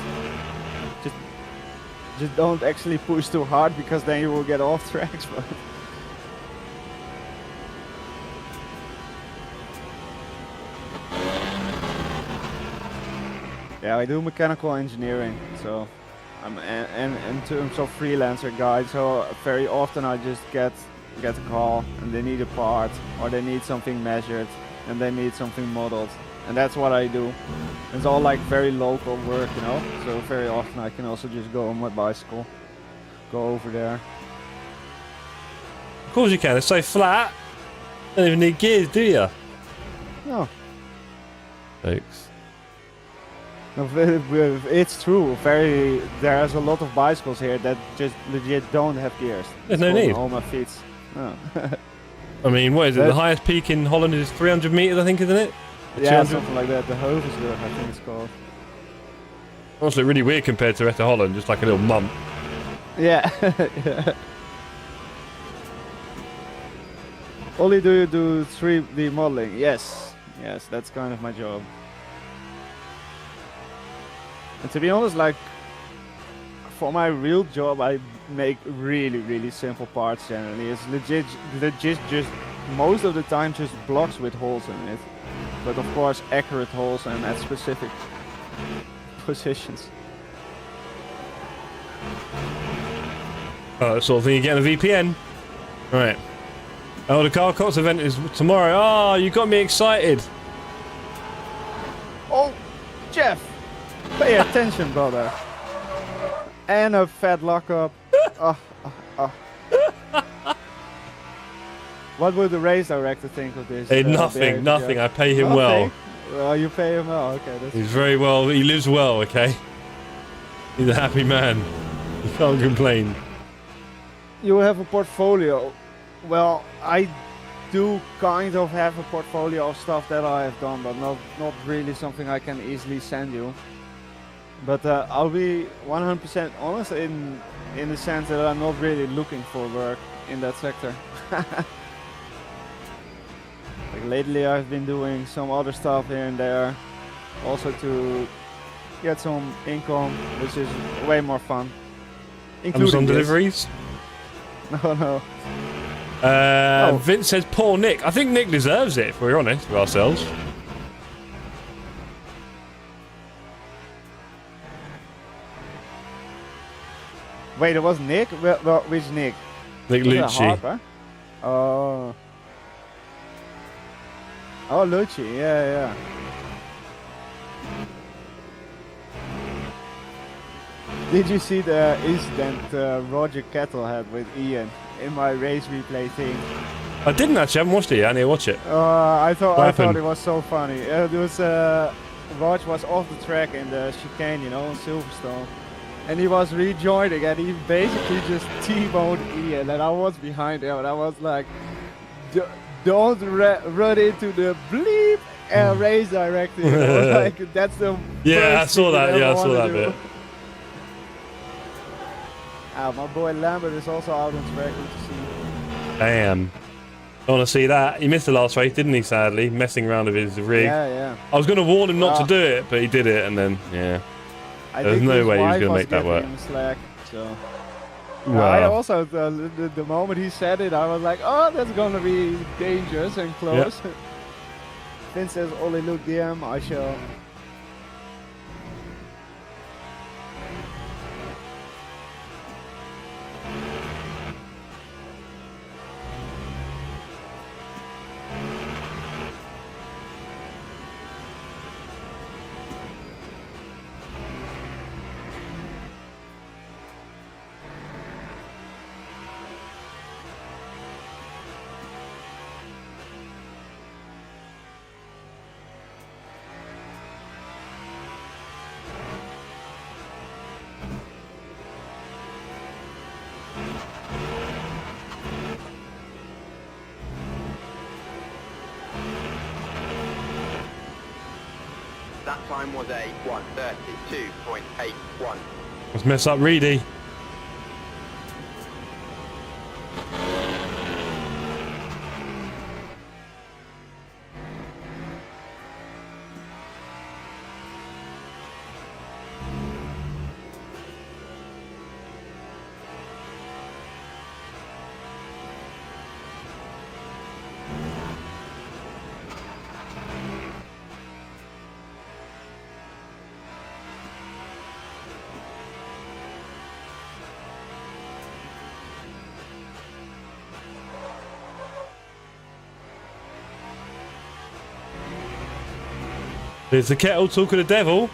Just don't actually push too hard, because then you will get off tracks. But yeah, I do mechanical engineering, so I'm in terms of freelancer guide. So very often I just get a call and they need a part, or they need something measured, and they need something modeled, and that's what I do. It's all like very local work, you know. So very often I can also just go on my bicycle, go over there. Of course you can. It's so flat. Don't even need gears, do you? No, Folks. no, it's true. There's a lot of bicycles here that just legit don't have gears. There's no need. All my feet. No. I mean, what is it? That- The highest peak in Holland is 300 meters, I think, isn't it? Yeah, 200? something like that. The Heusinkveld, I think it's called. Also really weird compared to the rest of Holland, just like a little mump. Yeah. Yeah. Ollie, do you do 3D modeling? Yes. Yes, that's kind of my job. And to be honest, like, for my real job, I make really simple parts generally. It's legit just most of the time just blocks with holes in it. But of course, accurate holes and at specific positions. Oh, that sort of thing you get in a VPN. Right. Oh, the Car Cots event is tomorrow. Oh, you got me excited. Oh, Jeff! Pay attention, brother. And a fat lockup. What would the race director think of this? Hey, nothing. I pay him well. Well, you pay him well. Okay, that's He's very well. He lives well, okay? He's a happy man. You can't complain. You have a portfolio. Well, I do kind of have a portfolio of stuff that I have done, but not really something I can easily send you. But I'll be 100% honest in the sense that I'm not really looking for work in that sector. Like lately I've been doing some other stuff here and there, also to get some income, which is way more fun. Amazon this. deliveries. No. Vince says, poor Nick. I think Nick deserves it, if we're honest with ourselves. Wait, it was Nick? Well, which Nick? Nick Was it Lucci. Harper? Oh. Oh, Lucci, yeah. Did you see the incident Roger Kettle had with Ian in my race replay thing? I didn't actually. I haven't watched it yet. I need to watch it. I thought happened? it was so funny. It was Rog was off the track in the chicane, you know, in Silverstone, and he was rejoining, and he basically just T-boned Ian, and I was behind him, and I was like, don't run into the bleep race directive. You know? Like, that's the Yeah, I first saw thing that. you Yeah, I ever saw wanna that do. bit. My boy Lambert is also out on track, good to see. Damn. I want to see that. He missed the last race, didn't he, sadly? Messing around with his rig. Yeah. I was going to warn him not to do it, but he did it, and then, yeah. I There's think no his way he was wife gonna make that giving work. him slack, so. Well. I also, the moment he said it, I was like, oh, that's gonna be dangerous and close. Yep. Vince says, Ollie, look, DM, I shall. That time was a 1:32.81. Let's mess up Reedy. There's the kettle talking to the devil.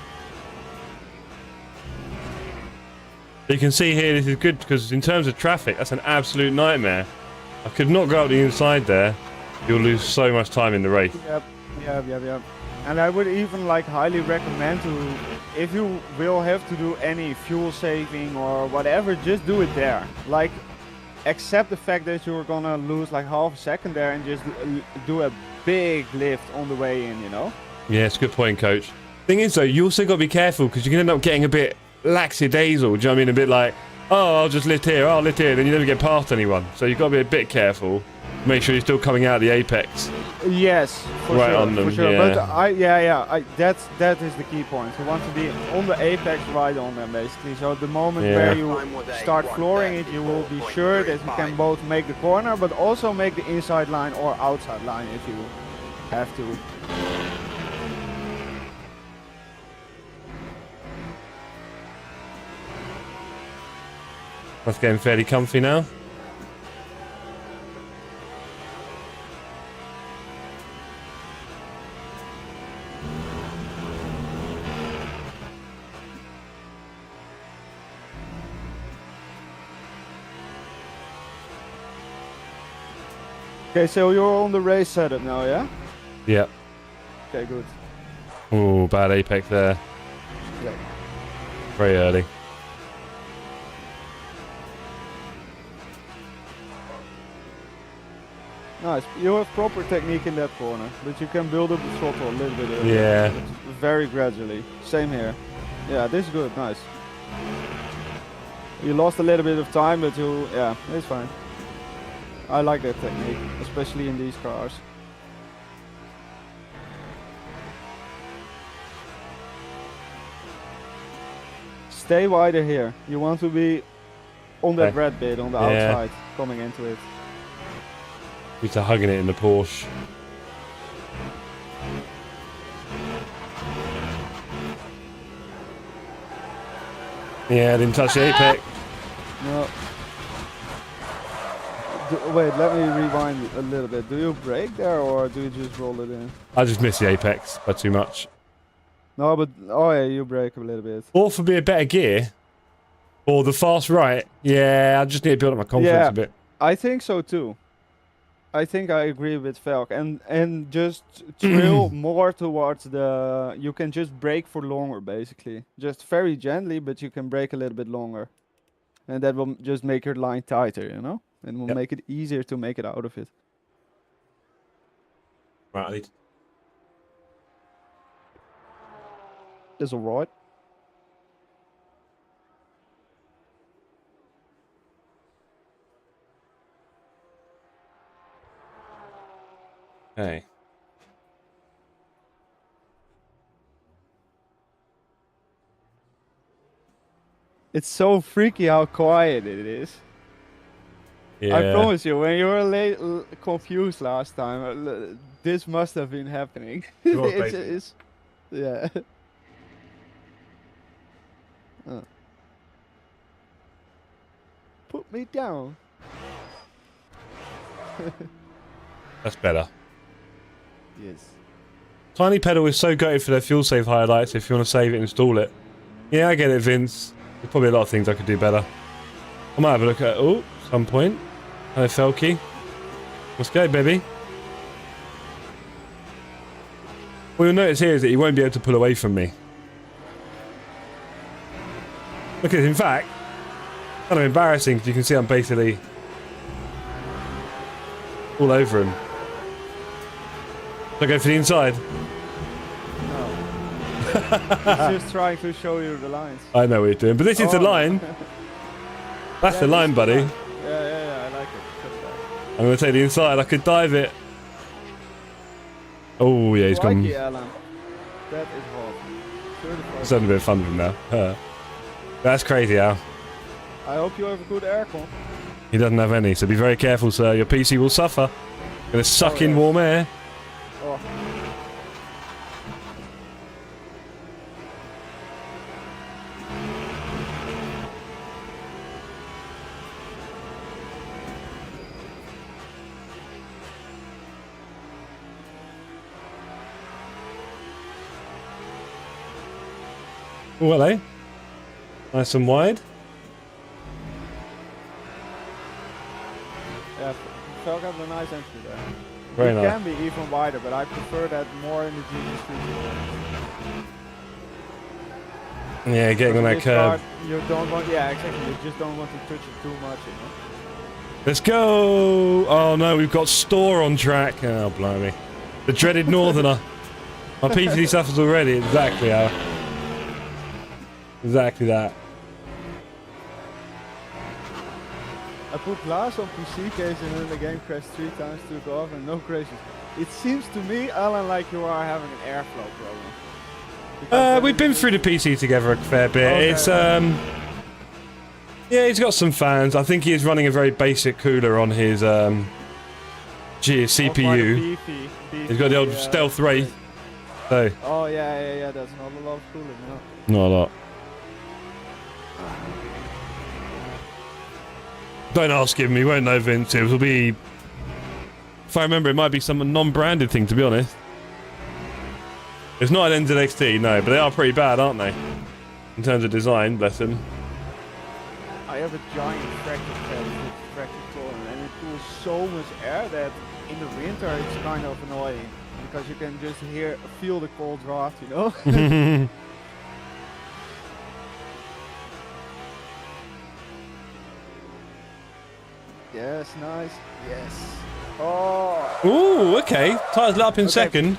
You can see here this is good because in terms of traffic, that's an absolute nightmare. I could not go up the inside there. You'll lose so much time in the race. Yep. And I would even like highly recommend to, if you will have to do any fuel saving or whatever, just do it there. Like, accept the fact that you're gonna lose like half a second there and just do a big lift on the way in, you know? Yeah, it's a good point, coach. Thing is, though, you also got to be careful because you can end up getting a bit lackadaisical. Do you know what I mean? A bit like, oh, I'll just lift here, I'll lift here, then you never get past anyone. So you've got to be a bit careful. Make sure you're still coming out of the apex. Yes, for right sure, on them, for sure. yeah. But that is the key point. You want to be on the apex, right on them, basically. So the moment where you start flooring it, you will be sure that you can both make the corner, but also make the inside line or outside line if you have to. That's getting fairly comfy now. Okay, so you're on the race setup now, yeah? Yeah. Okay, good. Oh, bad apex there. Yeah. Very early. Nice. You have proper technique in that corner, but you can build up the throttle a little bit earlier. Yeah. Very gradually. Same here. Yeah, this is good. Nice. You lost a little bit of time, but yeah, it's fine. I like that technique, especially in these cars. Stay wider here. You want to be on that red bit, on the outside, coming into it. Used to hugging it in the Porsche. Yeah, I didn't touch the apex. No. Wait, let me rewind a little bit. Do you brake there or do you just roll it in? I just missed the apex by too much. No, but oh yeah, you brake a little bit. Or for me a better gear. Or the fast right. Yeah, I just need to build up my confidence a bit. I think so too. I think I agree with Velk, and just trail more towards the. You can just brake for longer, basically, just very gently, but you can brake a little bit longer, and that will just make your line tighter, you know, and will Yep. make it easier to make it out of it. Right, I need to... That's alright. Okay. It's so freaky how quiet it is. Yeah. I promise you, when you were confused last time, this must have been happening. It was basically. it's yeah. Put me down. That's better. Yes. Tiny Pedal is so gutted for their fuel save highlights. If you want to save it, install it. Yeah, I get it, Vince. There's probably a lot of things I could do better. I might have a look at some point. Hello, Felky. Let's go, baby. What you'll notice here is that you won't be able to pull away from me. Look at this. In fact, kind of embarrassing because you can see I'm basically all over him. Should I go for the inside? No. He's just trying to show you the lines. I know what you're doing, but this is the line. That's the line, buddy. Yeah, I like it. I'm going to take the inside. I could dive it. Oh, yeah, he's gone. Alan. That is hot. He's having a bit of fun with him now. That's crazy, Al. I hope you have a good aircon. He doesn't have any, so be very careful, sir. Your PC will suffer. Gonna suck in warm air. Oh. Oh, hello. Nice and wide. Yeah, Velk has a nice entry there. Very it nice. can be even wider, but I prefer that more in the GT Street. Yeah, getting on that curve. You don't want, yeah, exactly. You just don't want to touch it too much, you know. Let's go! Oh no, we've got Store on track. Oh, blimey. The dreaded Northerner. My PC suffers already. Exactly, Al. Exactly that. I put glass on PC case and then the game crashed 3 times, took off and no crashes. It seems to me, Alan, like you are having an airflow problem. We've been through the PC together a fair bit. Okay. It's yeah, he's got some fans. I think he is running a very basic cooler on his CPU. He's got the old Stealth Wraith. So. Oh yeah, that's not a lot of cooling, no. Not a lot. Don't ask him, he won't know, Vince. It will be... If I remember, it might be some non-branded thing, to be honest. It's not an NZXT, no, but they are pretty bad, aren't they? In terms of design, bless them. I have a giant fracture pad with fracture tolerant, and it pulls so much air that in the winter it's kind of annoying. Because you can just feel the cold draft, you know? Yes, nice. Yes. Oh. Ooh, okay. Tires lit up in Okay. second.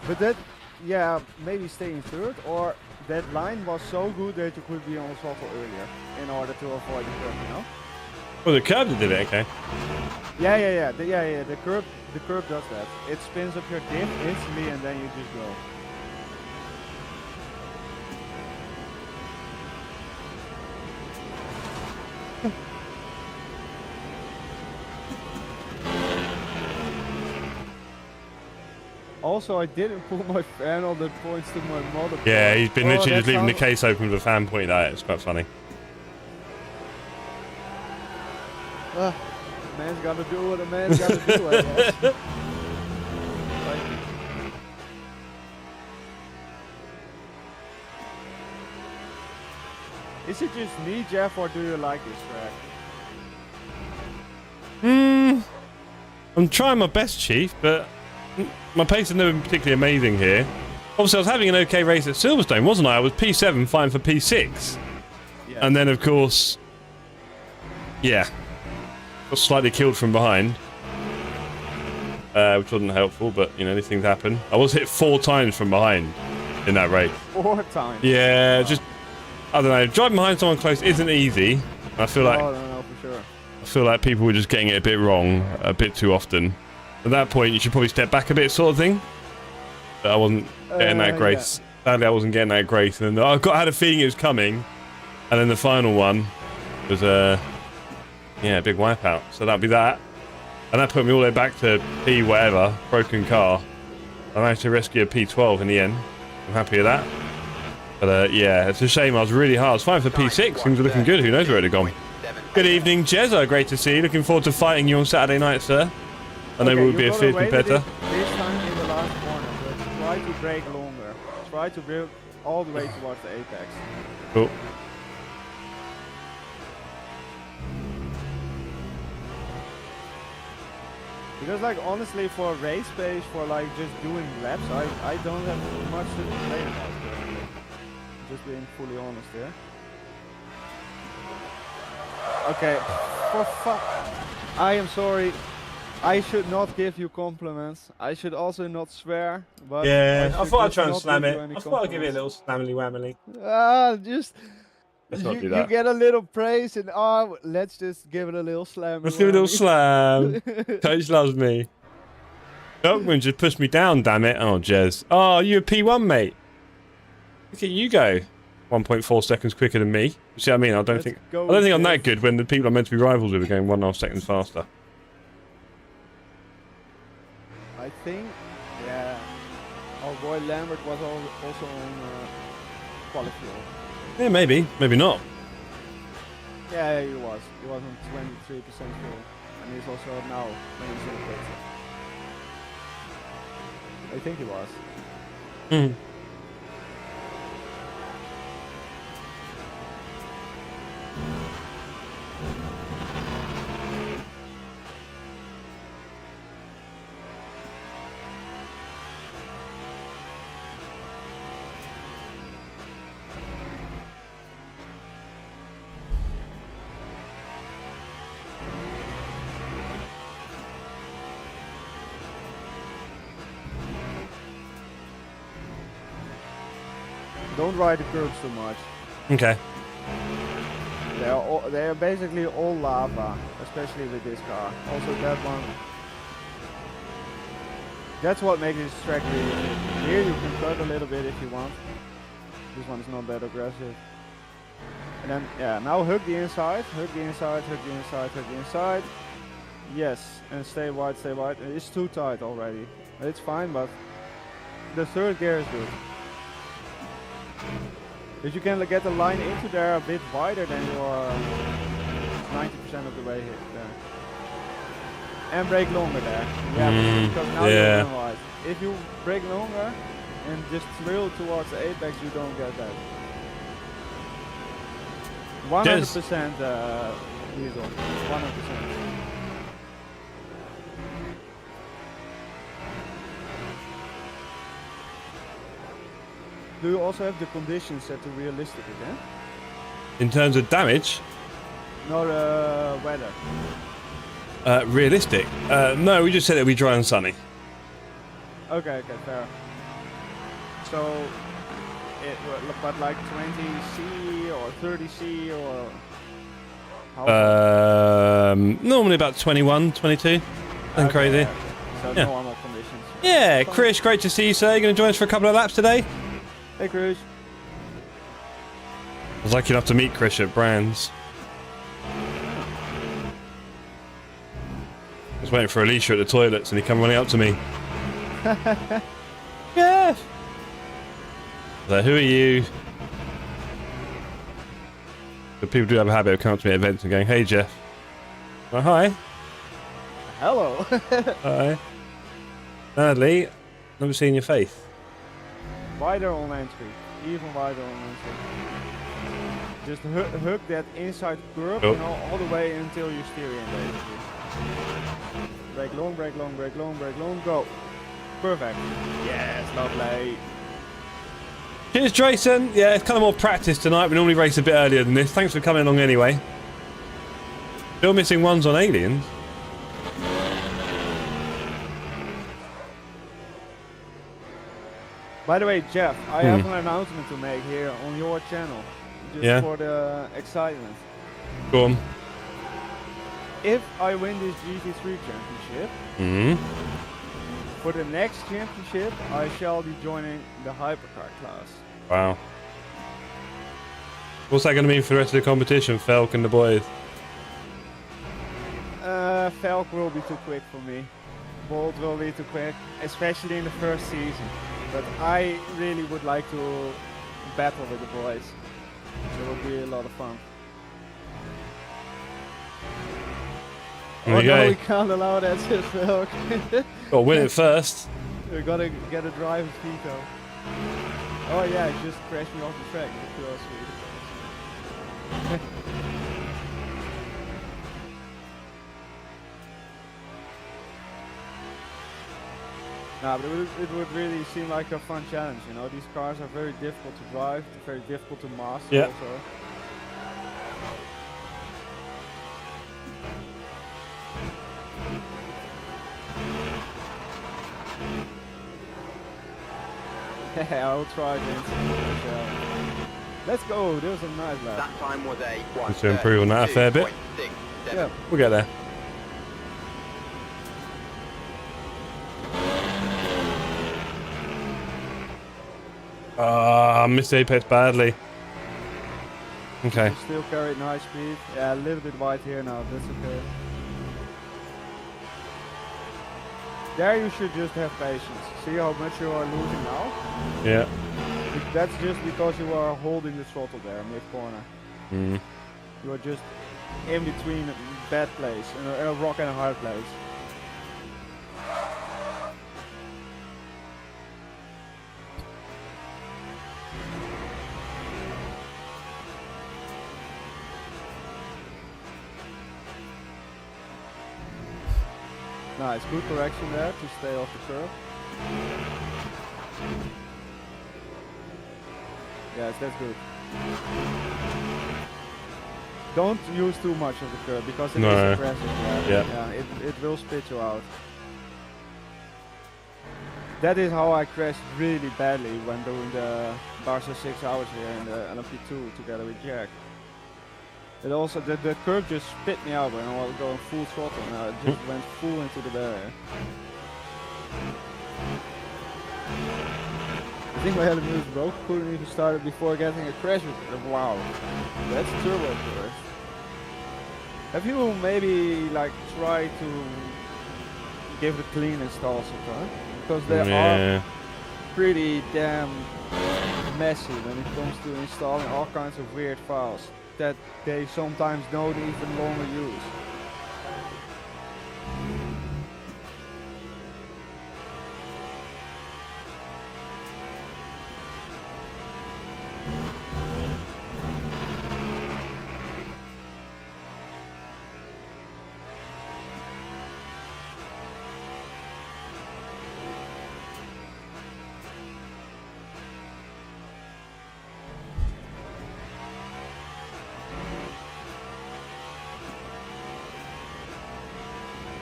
But that, yeah, maybe stay in third, or that line was so good that you could be on throttle earlier in order to avoid the curb, you know? Well, the curb did it, okay. Yeah. The curb does that. It spins up your diff instantly, and then you just go. Also, I didn't pull my fan on that points to my motherboard. Yeah, he's been literally that just leaving the sounds- case open with a fan pointing at it. It's quite funny. Man's gotta do what a man's gotta do, I guess. Like, is it just me, Jeff, or do you like this track? I'm I'm trying my best, Chief, but my pace has never been particularly amazing here. Obviously, I was having an okay race at Silverstone, wasn't I? I was P7, fine for P6. Yeah. And then, of course, yeah, got slightly killed from behind. Which wasn't helpful, but, you know, these things happen. I was hit 4 times from behind in that race. 4 times? Yeah, just, I don't know, driving behind someone close isn't easy. I feel like... No, for sure. I feel like people were just getting it a bit wrong a bit too often. At that point, you should probably step back a bit, sort of thing. But I wasn't getting that grace. Yeah. Sadly, I wasn't getting that grace. And then I had a feeling it was coming. And then the final one was a big wipeout. So that'd be that. And that put me all the way back to P whatever, broken car. I managed to rescue a P12 in the end. I'm happy with that. But yeah, it's a shame. I was really hard. I was fine for P6. Things were looking good. Who knows where it'd have gone. Good evening, Jezza. Great to see you. Looking forward to fighting you on Saturday night, sir. I know we'll be a fierce competitor. This time in the last corner, but try to brake longer. Try to brake all the way towards the apex. Cool. Because like honestly for race pace, for like just doing laps, I don't have much to complain about. Just being fully honest here. Okay, for fuck. I am sorry. I should not give you compliments. I should also not swear. But yeah, I thought I'd try and not slam give it. you any I thought I'd give it a compliments. little slammily whammily. Just Let's not do you that. get a little praise and let's just give it a little slam. Let's give it a little slam. Coach loves me. Dogman just pushed me down, damn it. Oh, Jez. Oh, you a P1, mate. Look at you go. 1.4 seconds quicker than me. You see what I mean? I don't think I'm that good when the people I'm meant to be rivals with are going 1.5 seconds faster. I think, yeah. Our boy Lambert was also on quality fuel. Yeah, maybe. Maybe not. Yeah, he was. He was on 23% fuel. And he's also now when he's in the pit. I think he was. Hmm. Don't ride the curves too much. Okay. They are basically all lava, especially with this car. Also that one. That's what makes this track really good. Here you can cut a little bit if you want. This one is not that aggressive. And then yeah, now hug the inside, hug the inside, hug the inside, hug the inside. Yes, and stay wide, stay wide. It's too tight already. It's fine, but the third gear is good. If you can get the line into there a bit wider, then you are 90% of the way here. There. And brake longer there. Yeah, because now you're going wide. If you brake longer and just thrill towards the apex, you don't get that. 100% diesel. 100%. Do you also have the conditions set to realistic again? In terms of damage? No, the weather. Realistic? No, we just said it'll be dry and sunny. Okay, fair. So, but like 20C or 30C or... How normally about 21, 22. Nothing crazy. Yeah. So normal conditions. Yeah, Chris, great to see you, sir. You going to join us for a couple of laps today? Hey, Cruz. I was lucky enough to meet Chris at Brands. I was waiting for Alicia at the toilets and he come running up to me. Yeah. So, who are you? But people do have a habit of coming up to me at events and going, "Hey, Jeff." Oh, hi. Hello. Hi. Sadly, never seen your face. Wider on entry. Even wider on entry. Just hook that inside curve, you know, all the way until you steer in, basically. brake long, brake long, brake long, brake long, go. Perfect. Yes, lovely. Cheers, Drayson. Yeah, it's kind of more practice tonight. We normally race a bit earlier than this. Thanks for coming along anyway. Still missing ones on aliens. By the way, Jeff, I have an announcement to make here on your channel. Just for the excitement. Go on. If I win this GT3 championship, for the next championship, I shall be joining the hypercar class. Wow. What's that going to mean for the rest of the competition, Felk and the boys? Falk will be too quick for me. Bolt will be too quick, especially in the first season. But I really would like to battle with the boys. So it will be a lot of fun. There you no, go. we can't allow that, says Falk. Got to win it first. We gotta get a driver's veto. Oh yeah, it just crashed me off the track. Nah, but it would really seem like a fun challenge, you know. These cars are very difficult to drive, very difficult to master also. I'll try again. Let's go, there was a nice lap. That time was a Need to improve on that a fair bit. Yeah. We'll get there. Ah, missed Apex badly. Okay. Still carried nice speed. Yeah, a little bit wide here now, that's okay. There you should just have patience. See how much you are losing now? Yeah. That's just because you are holding the throttle there, mid-corner. You are just in between a bad place, a rock and a hard place. Nice, good correction there to stay off the curb. Yes, that's good. Don't use too much of the curb because it is aggressive. Yeah, it will spit you out. That is how I crashed really badly when doing the Barca 6 hours here in the LMP2 together with Jack. It also, the curb just spit me out when I was going full throttle and I just went full into the barrier. I think my helmet broke, couldn't even start it before getting a crash with it. Wow, that's turbo burst. Have you maybe like tried to give it a clean install sometime? Because they are pretty damn messy when it comes to installing all kinds of weird files that they sometimes don't even longer use.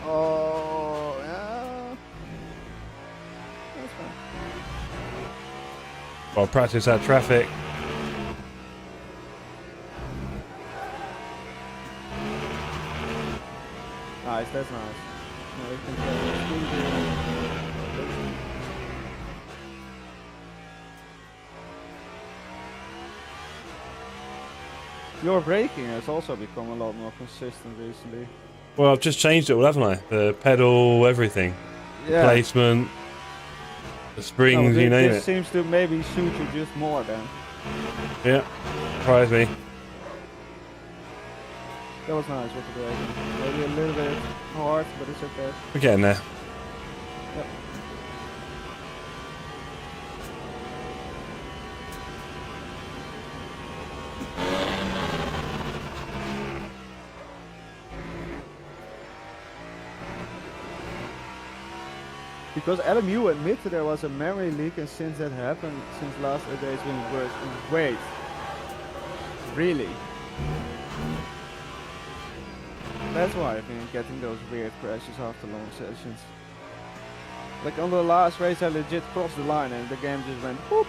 Oh, yeah. That's fine. Well, practice that traffic. Nice, that's nice. Now we can get Your braking has also become a lot more consistent recently. Well, I've just changed it all, haven't I? The pedal, everything. Yeah. Placement, the springs, you name This it. seems to maybe suit you just more then. Yeah, surprised me. That was nice with the braking. Maybe a little bit hard, but it's okay. We're getting there. Yep. Because LMU admitted there was a memory leak, and since that happened, since last update it's been worse. Wait. Really? That's why I've been getting those weird crashes after long sessions. Like on the last race I legit crossed the line and the game just went whoop.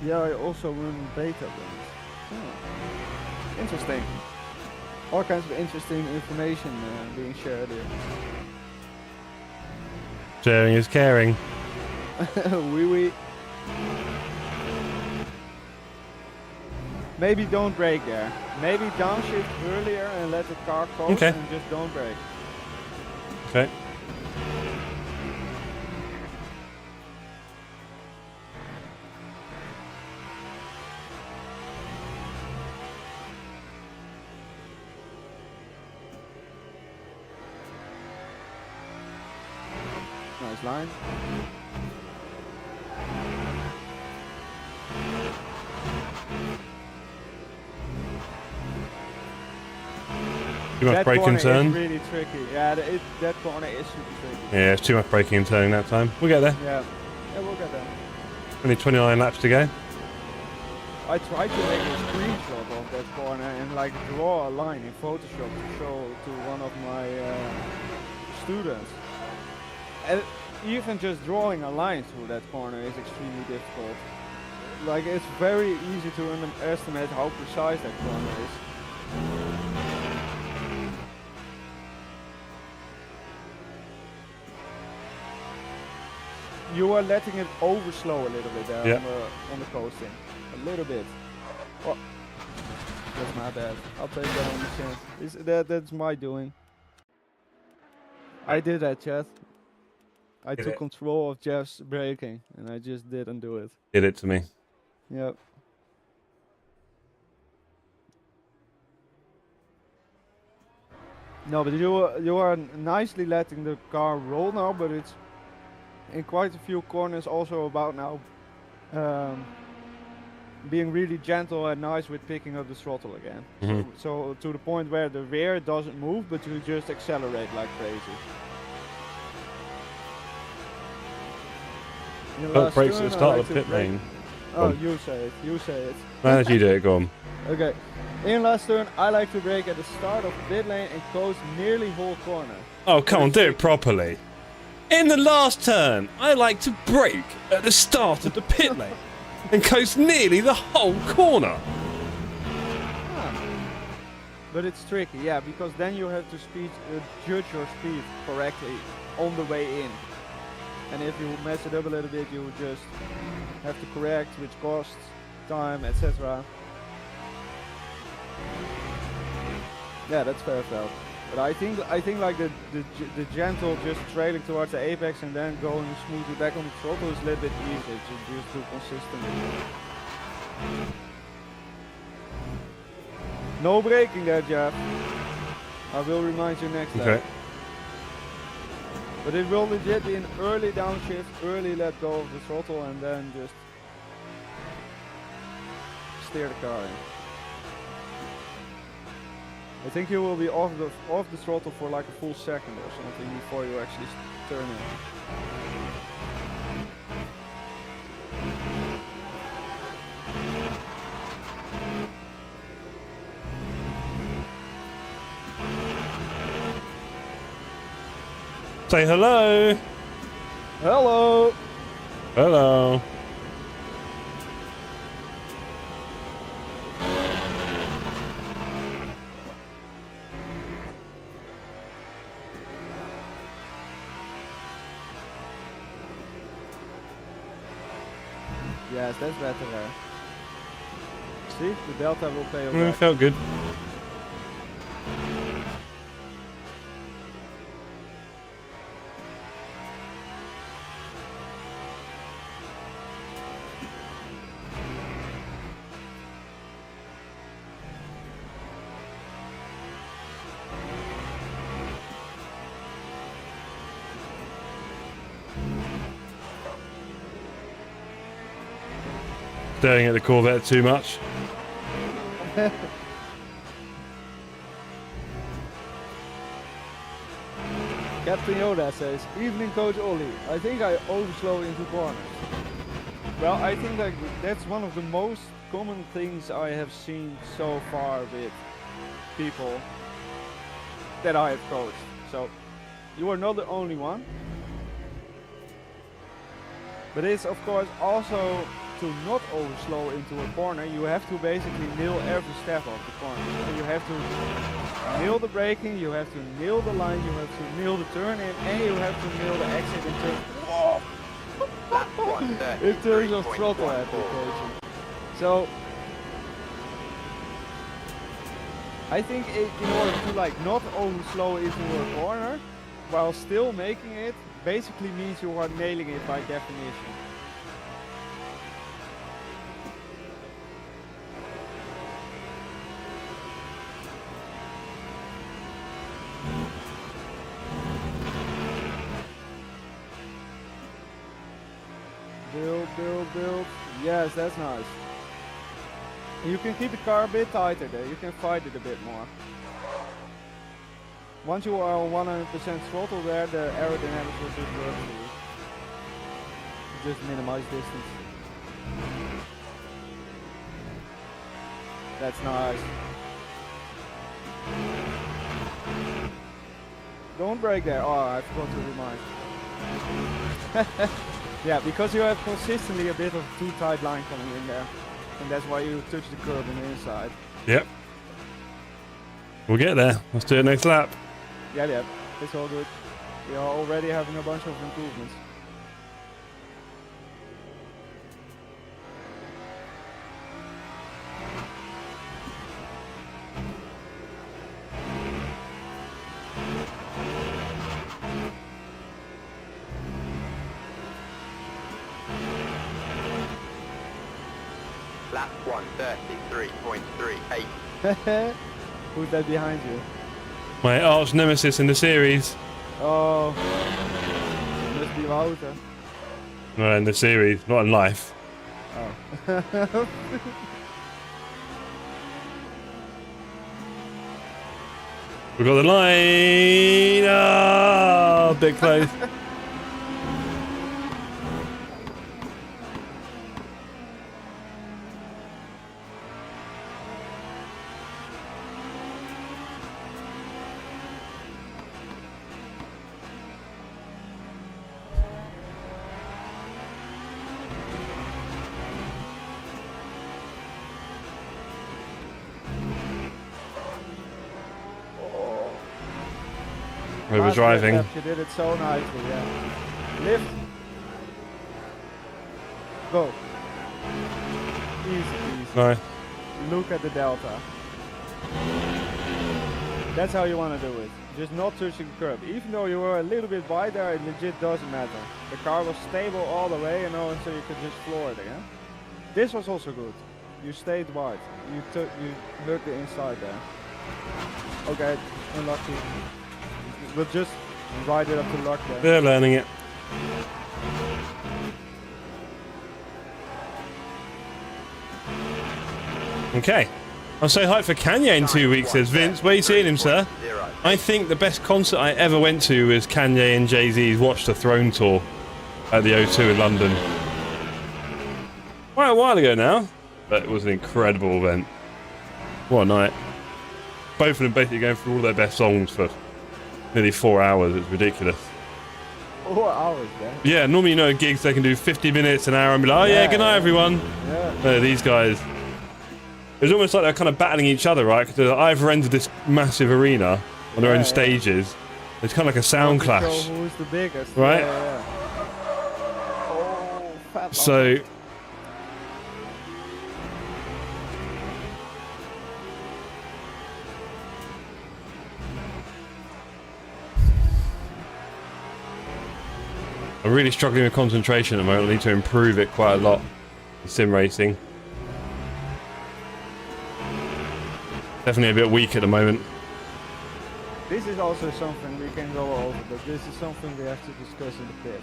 Yeah, I also run beta runs. Oh. Interesting. All kinds of interesting information being shared here. Sharing is caring. Wee. Maybe don't brake there. Maybe downshift earlier and let the car coast and just don't brake. Okay. Nice line. Too much braking and turn. Is really tricky. Yeah, that corner is super tricky. Yeah, it's too much braking and turning that time. We'll get there. Yeah, we'll get there. Only 29 laps to go. I tried to make a screenshot of that corner and like draw a line in Photoshop to show to one of my students. And even just drawing a line through that corner is extremely difficult. Like it's very easy to underestimate how precise that corner is. You are letting it overslow a little bit there on the coasting. A little bit. Oh, that's my bad. I'll take that on the chin. That's my doing. I did that, Chad. I took control of Jeff's braking and I just didn't do it. Did it to me. Yep. No, but you are nicely letting the car roll now, but it's in quite a few corners also about now being really gentle and nice with picking up the throttle again. So to the point where the rear doesn't move, but you just accelerate like crazy. Brakes at the start of the pit lane. Oh, you say it. You say it. Why don't you do it? Go on. Okay. In last turn, I like to brake at the start of the pit lane and coast nearly whole corner. Oh, come on, do it properly. In the last turn, I like to brake at the start of the pit lane and coast nearly the whole corner. But it's tricky, yeah, because then you have to judge your speed correctly on the way in. And if you mess it up a little bit, you just have to correct, which costs time, etc. Yeah, that's fair, Fel. But I think like the gentle just trailing towards the apex and then going smoothly back on the throttle is a little bit easier to just do consistently. No braking there, Jeff. I will remind you next time. But it will legit be an early downshift, early let go of the throttle and then just steer the car in. I think you will be off the throttle for like a full second or something before you actually turn in. Say hello. Hello. Hello. Yes, that's better there. See, the delta will pay off. It felt good. Staring at the Corvette too much. Captain Yoda says, evening Coach Ollie, I think I overslow into corners. Well, I think that that's one of the most common things I have seen so far with people that I have coached. So you are not the only one. But it's of course also to not overslow into a corner, you have to basically nail every step of the corner. So you have to nail the braking, you have to nail the line, you have to nail the turn in, and you have to nail the exit in terms, in terms of throttle application. So I think in order to like not overslow into a corner while still making it basically means you are nailing it by definition. Build. Yes, that's nice. You can keep the car a bit tighter there. You can fight it a bit more. Once you are on 100% throttle there, the aerodynamics will just work for you. Just minimize distance. That's nice. Don't brake there. Oh, I forgot to remind. Yeah, because you have consistently a bit of too tight line coming in there. And that's why you touch the curb on the inside. Yep. We'll get there. Let's do it next lap. Yeah, it's all good. We are already having a bunch of improvements. Lap 133.38. Who's that behind you? My arch nemesis in the series. Oh, must be Wouter. No, in the series, not in life. Oh. We got the line. Oh, bit close. We were driving. You did it so nicely, yeah. Lift. Go. Easy. No. Look at the delta. That's how you want to do it. Just not touching the curb. Even though you were a little bit wide there, it legit doesn't matter. The car was stable all the way, and so you could just floor it again. This was also good. You stayed wide. You hurt the inside there. Okay, unlucky. But just ride it up to luck there. They're learning it. Okay. I'm so hyped for Kanye in 2 weeks, says Vince. Where are you seeing him, sir? I think the best concert I ever went to was Kanye and Jay-Z's Watch the Throne tour at the O2 in London. Quite a while ago now, but it was an incredible event. What a night. Both of them basically going through all their best songs for nearly 4 hours. It's ridiculous. 4 hours, man. Yeah, normally, you know, gigs they can do 50 minutes, an hour, and be like, oh yeah, good night, everyone. Yeah. No, these guys, it was almost like they're kind of battling each other, right? Because either end of this massive arena on their own stages. It's kind of like a sound clash. Who's the biggest? Right? Yeah. Oh, fat So I'm really struggling with concentration at the moment. I need to improve it quite a lot in sim racing. Definitely a bit weak at the moment. This is also something we can go over, but this is something we have to discuss in the pit.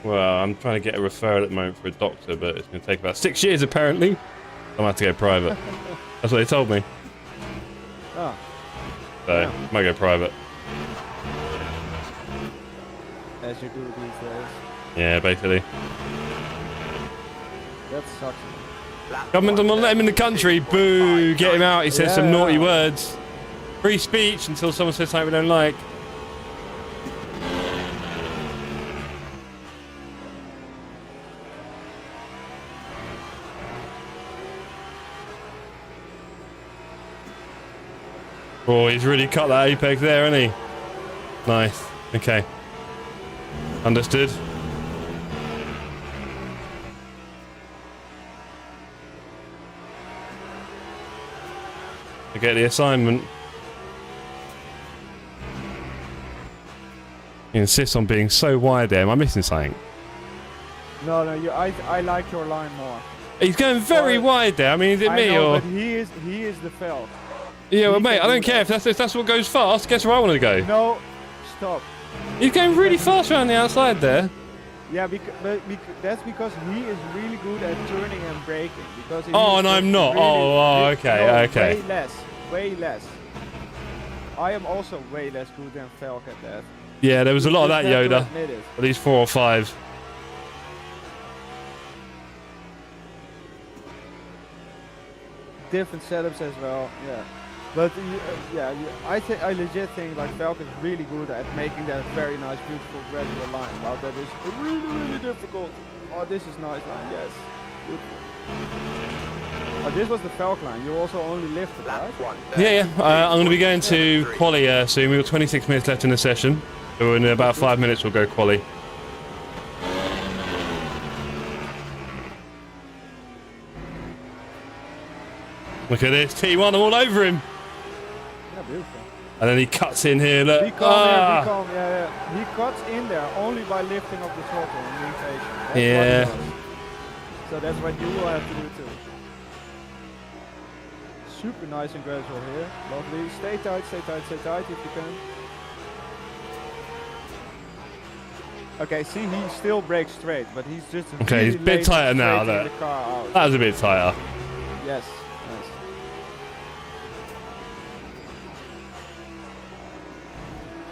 Well, I'm trying to get a referral at the moment for a doctor, but it's going to take about 6 years apparently. I'm going to have to go private. That's what they told me. Ah, So, Yeah. might go private. as you do these days. Yeah, basically. That sucks. Government doesn't want to let him in the country. Boo! Get him out. He says some naughty Yeah. words. Free speech until someone says something we don't like. Oh, he's really cut that apex there, hasn't he? Nice. Okay. Understood. I get the assignment. He insists on being so wide there. Am I missing something? No, I like your line more. He's going very wide there. I mean, is it I me know, or? but he is the felt. Yeah, well, he mate, can I don't do care if that's what goes fast. Guess where I want to go? No, stop. He's going really fast around the outside there. Yeah, that's because he is really good at turning and braking. Because he Oh, is and I'm just not. really- Oh, okay, no, okay. Way less. I am also way less good than Falk at that. Yeah, there was a lot of that, You just have Yoda. to admit it. At least 4 or 5. Different setups as well, yeah. But I legit think like Falk is really good at making that very nice, beautiful gradual line. Wow, that is really difficult. Oh, this is nice line, yes. Good. Oh, this was the Falk line. You also only lifted, right? Yeah. I'm going to be going to quali soon. We've got 26 minutes left in the session. So in about 5 minutes we'll go quali. Look at this. T1, I'm all over him. Yeah, beautiful. And then he cuts in here. Look. Be calm, be calm. Yeah. He cuts in there only by lifting up the throttle and being patient. That's what he Yeah. does. So that's what you will have to do too. Super nice and gradual here. Lovely. Stay tight if you can. Okay, see, he still brakes straight, but he's just Okay, he's a really bit late tighter now, straightening look. the car out. That was a bit tighter. Yes, nice.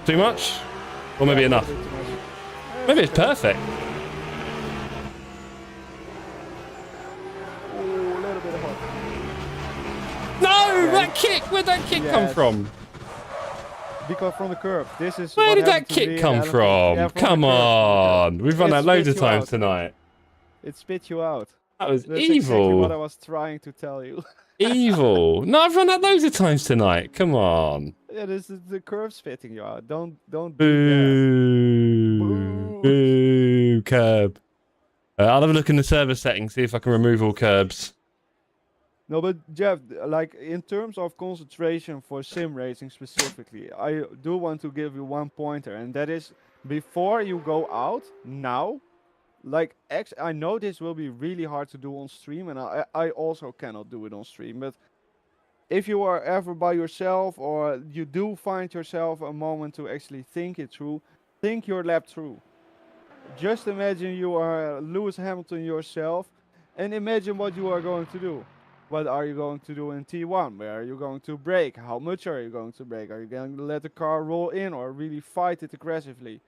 Too much? Or maybe Yeah, a enough? little bit too much. Maybe it's perfect. Ooh, a little bit hot. No! Okay. That kick! Where'd that kick come Yes. from? Because from the curb. This is Where what did that happened to kick me come and from? yeah, Come the curb, on! We've run It that loads of spits you times out. tonight. It spit you out. That was That's exactly what I evil. was trying to tell you. Evil. No, I've run that loads of times tonight. Come on. Yeah, this is the curve spitting you out. Don't do that. Boo. Boo. Curb. I'll have a look in the server settings, see if I can remove all curbs. No, but Jeff, like in terms of concentration for sim racing specifically, I do want to give you one pointer, and that is before you go out now. Like I know this will be really hard to do on stream, and I also cannot do it on stream. But if you are ever by yourself, or you do find yourself a moment to actually think it through, think your lap through. Just imagine you are Lewis Hamilton yourself, and imagine what you are going to do. What are you going to do in T1? Where are you going to brake? How much are you going to brake? Are you going to let the car roll in or really fight it aggressively?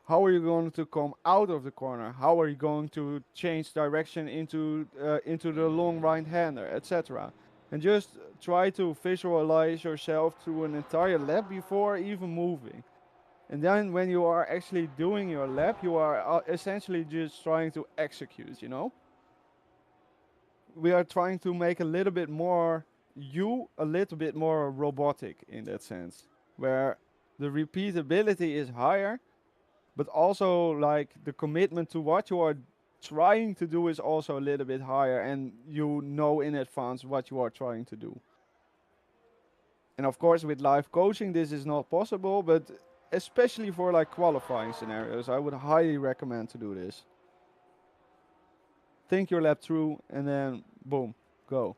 How are you going to come out of the corner? How are you going to change direction into the long right-hander, etc.? And just try to visualize yourself through an entire lap before even moving. And then when you are actually doing your lap, you are essentially just trying to execute, you know? We are trying to make a little bit more robotic in that sense, where the repeatability is higher, but also like the commitment to what you are trying to do is also a little bit higher, and you know in advance what you are trying to do. And of course with live coaching this is not possible, but especially for like qualifying scenarios, I would highly recommend to do this. Think your lap through and then boom, go.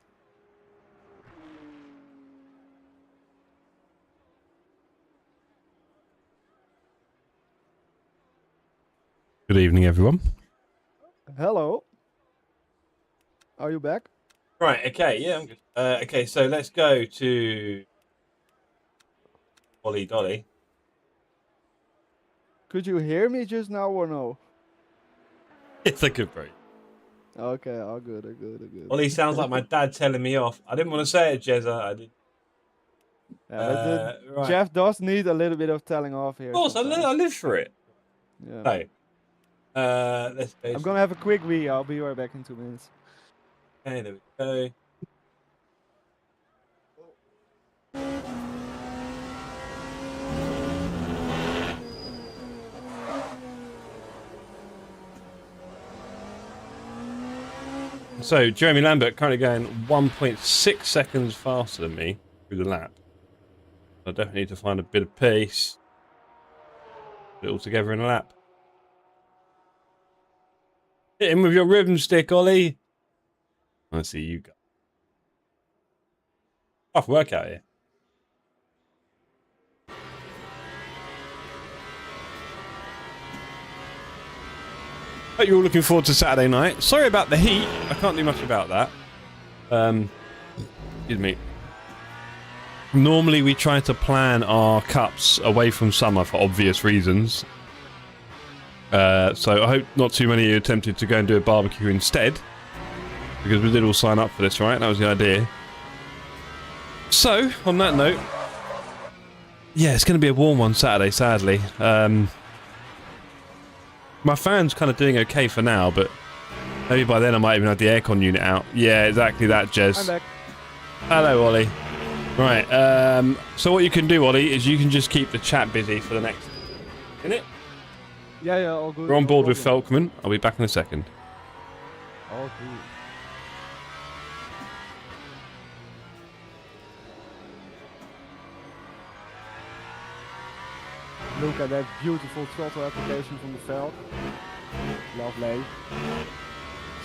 Good evening, everyone. Hello. Are you back? Right, okay, yeah, I'm good. Okay, so let's go to Ollie Dolly. Could you hear me just now or no? It's a good break. Okay, all good, all good, all good. Ollie sounds like my dad telling me off. I didn't want to say it, Jezza. I did. Yeah, but Right. Jeff does need a little bit of telling off here. Of course, I sometimes. live for it. Yeah. So, let's go. I'm gonna have a quick wee. I'll be right back in 2 minutes. Okay, there we go. So, Jeremy Lambert currently going 1.6 seconds faster than me through the lap. I definitely need to find a bit of pace. Put it all together in a lap. Hit him with your rhythm stick, Ollie. I see you go. Tough workout here. Hope you're all looking forward to Saturday night. Sorry about the heat. I can't do much about that. Excuse me. Normally we try to plan our cups away from summer for obvious reasons. So I hope not too many of you attempted to go and do a barbecue instead. Because we did all sign up for this, right? That was the idea. So, on that note, yeah, it's going to be a warm one Saturday, sadly. My fan's kind of doing okay for now, but maybe by then I might even have the aircon unit out. Yeah, exactly that, Jez. I'm back. Hello, Ollie. Right, so what you can do, Ollie, is you can just keep the chat busy for the next minute. Yeah, all good. We're on no board with problem. Felkman. I'll be back in a second. All good. Look at that beautiful throttle application from the Veld. Lovely.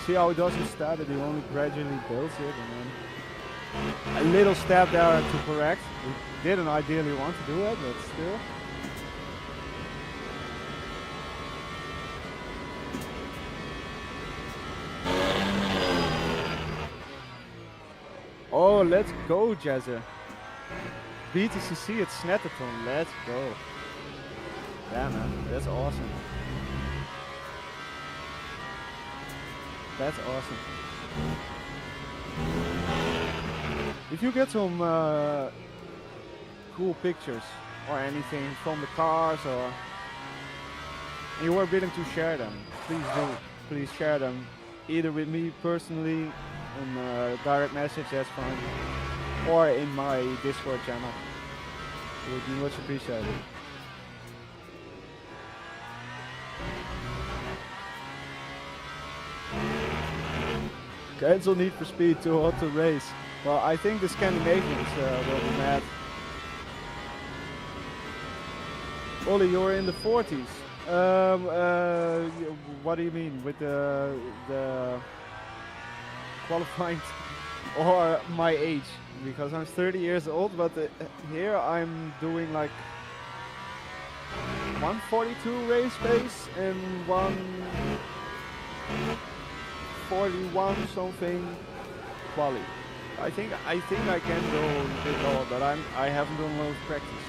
See how it does it started, he only gradually builds it and then a little step there to correct. We didn't ideally want to do it, but still. Oh, let's go, Jazzer. BTCC at Snetterton, let's go. Yeah, man, that's awesome. That's awesome. If you get some cool pictures or anything from the cars or you are willing to share them, please do. Please share them either with me personally on direct message, that's fine, or in my Discord channel. It would be much appreciated. Cancel Need for Speed, too hot to race. Well, I think the Scandinavians will be mad. Ollie, you're in the 40s. What do you mean with the qualifying or my age? Because I'm 30 years old, but here I'm doing like 142 race pace and 141 something quali. I think I can go a bit lower, but I haven't done a lot of practice.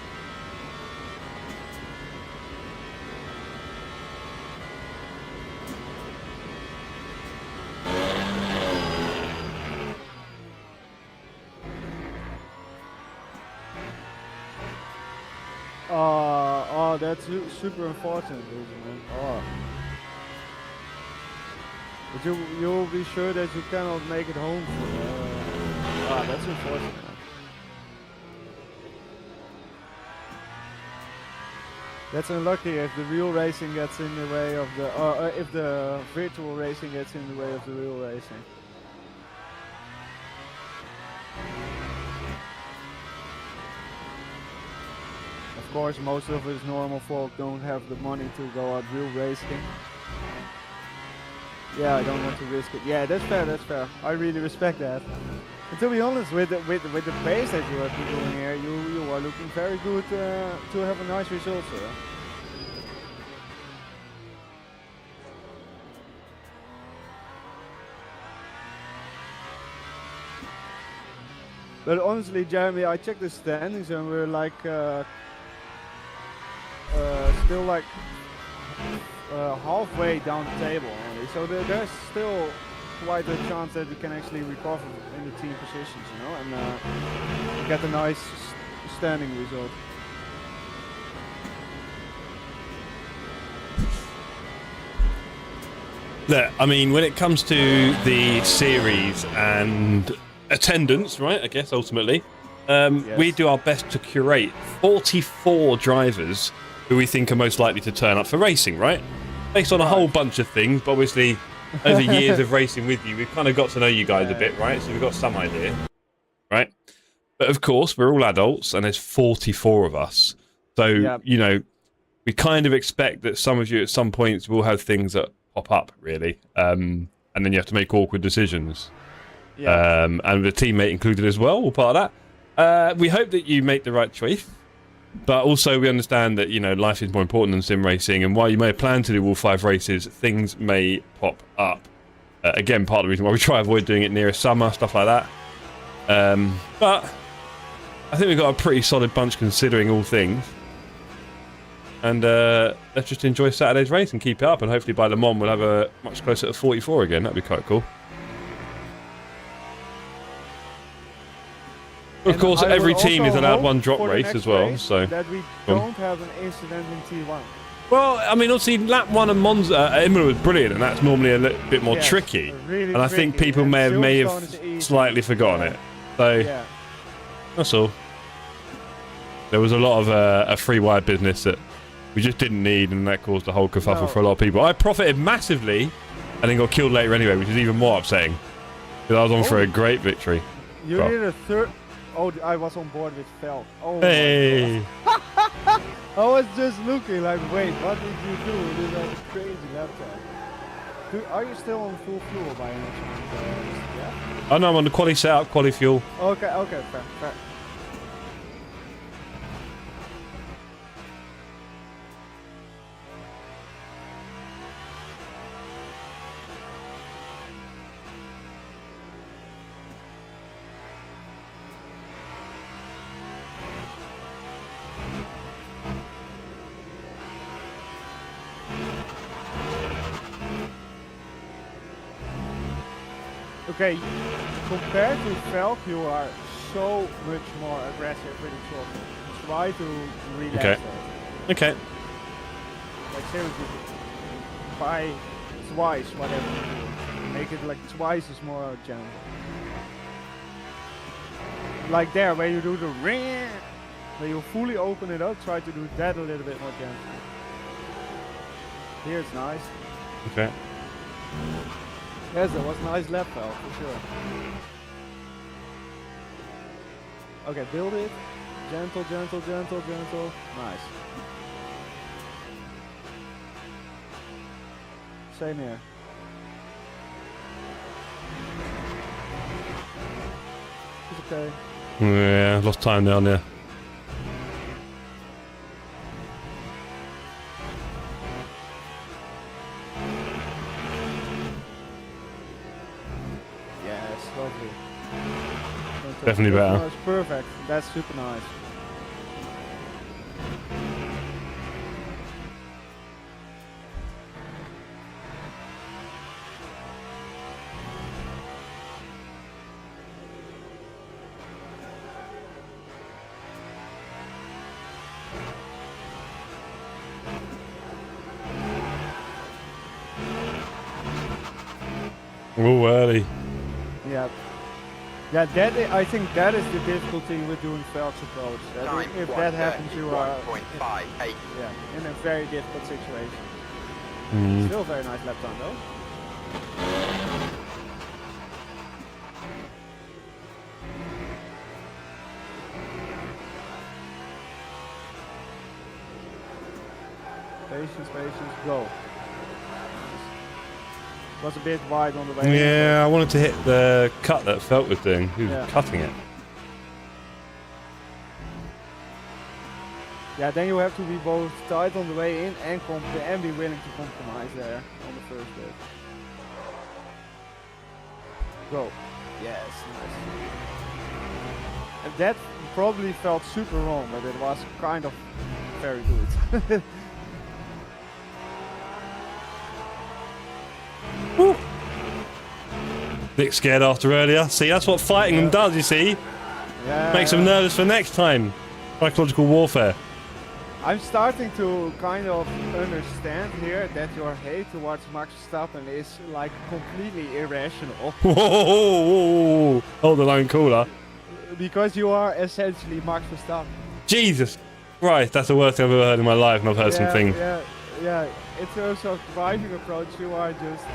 Oh, that's super unfortunate, man. Oh. But you'll be sure that you cannot make it home. That's unfortunate. That's unlucky if the real racing gets in the way of the, if the virtual racing gets in the way of the real racing. Of course, most of us normal folk don't have the money to go out real racing. Yeah, I don't want to risk it. Yeah, that's fair, that's fair. I really respect that. And to be honest, with the pace that you have been doing here, you are looking very good to have a nice result, sir. But honestly, Jeremy, I checked the standings and we're like still like halfway down the table only. So there's still quite a chance that we can actually recover in the team positions, you know, and get a nice standing result. Look, I mean, when it comes to the series and attendance, right, I guess ultimately, Yes. we do our best to curate 44 drivers who we think are most likely to turn up for racing, right? Based on a whole bunch of things, but obviously over years of racing with you, we've kind of got to know you guys a bit, right? So we've got some idea, right? But of course, we're all adults and there's 44 of us. So, you know, we kind of expect that some of you at some points will have things that pop up, really. And then you have to make awkward decisions. Yeah. And the teammate included as well, all part of that. We hope that you make the right choice. But also we understand that, you know, life is more important than sim racing, and while you may plan to do all 5 races, things may pop up. Again, part of the reason why we try to avoid doing it near summer, stuff like that. But I think we've got a pretty solid bunch considering all things. And let's just enjoy Saturday's race and keep it up, and hopefully by Le Mans we'll have a much closer to 44 again. That'd be quite cool. Of course, every team is allowed one drop race as well, so that we don't have an incident in T1. Well, I mean, obviously lap 1 and Monza, Imola was brilliant, and that's normally a little bit more tricky. Really and I think tricky, people and may have Silverstone is easy. slightly forgotten it. So that's all. There was a lot of a free wire business that we just didn't need, and that caused a whole kerfuffle for a lot of people. I profited massively, and then got killed later anyway, which is even more upsetting. Because I was on for a great victory. You did a third. Oh, I was on board with Veld. Oh hey! I was just looking like, wait, what did you do? This is like a crazy lap time. Are you still on full fuel by any chance? Yeah. Oh no, I'm on the quali setup, quali fuel. Okay, fair. Okay, compared to Veld, you are so much more aggressive with the throttle. Try to relax it. Okay. Like seriously, by twice whatever you do. Make it like twice as more gentle. Like there, where you do the ring, where you fully open it up, try to do that a little bit more gentle. Here it's nice. Okay. Yes, that was a nice lap Veld, for sure. Okay, build it. Gentle. Nice. Same here. It's okay. Yeah, lost time down there. Lovely. Definitely better. That's perfect. That's super nice. Oh, early. Yeah, I think that is the difficulty with doing Veld's approach. That if that happens, you are in a very difficult situation. Still very nice lap time though. Patience, go. Was a bit wide on the way. Yeah, I wanted to hit the cut that Felt was doing. He was cutting it. Yeah, then you have to be both tight on the way in and be willing to compromise there on the first bit. Go. Yes, nice. And that probably felt super wrong, but it was kind of very good. Woo. Nick scared after earlier. See, that's what fighting them does, you see. Yeah, Makes them nervous for next time. Psychological warfare. I'm starting to kind of understand here that your hate towards Max Verstappen is like completely irrational. Whoa. Hold the line cooler. Because you are essentially Max Verstappen. Jesus Christ, that's the worst thing I've ever heard in my life, and I've heard something. Yeah. In terms of driving approach, you are just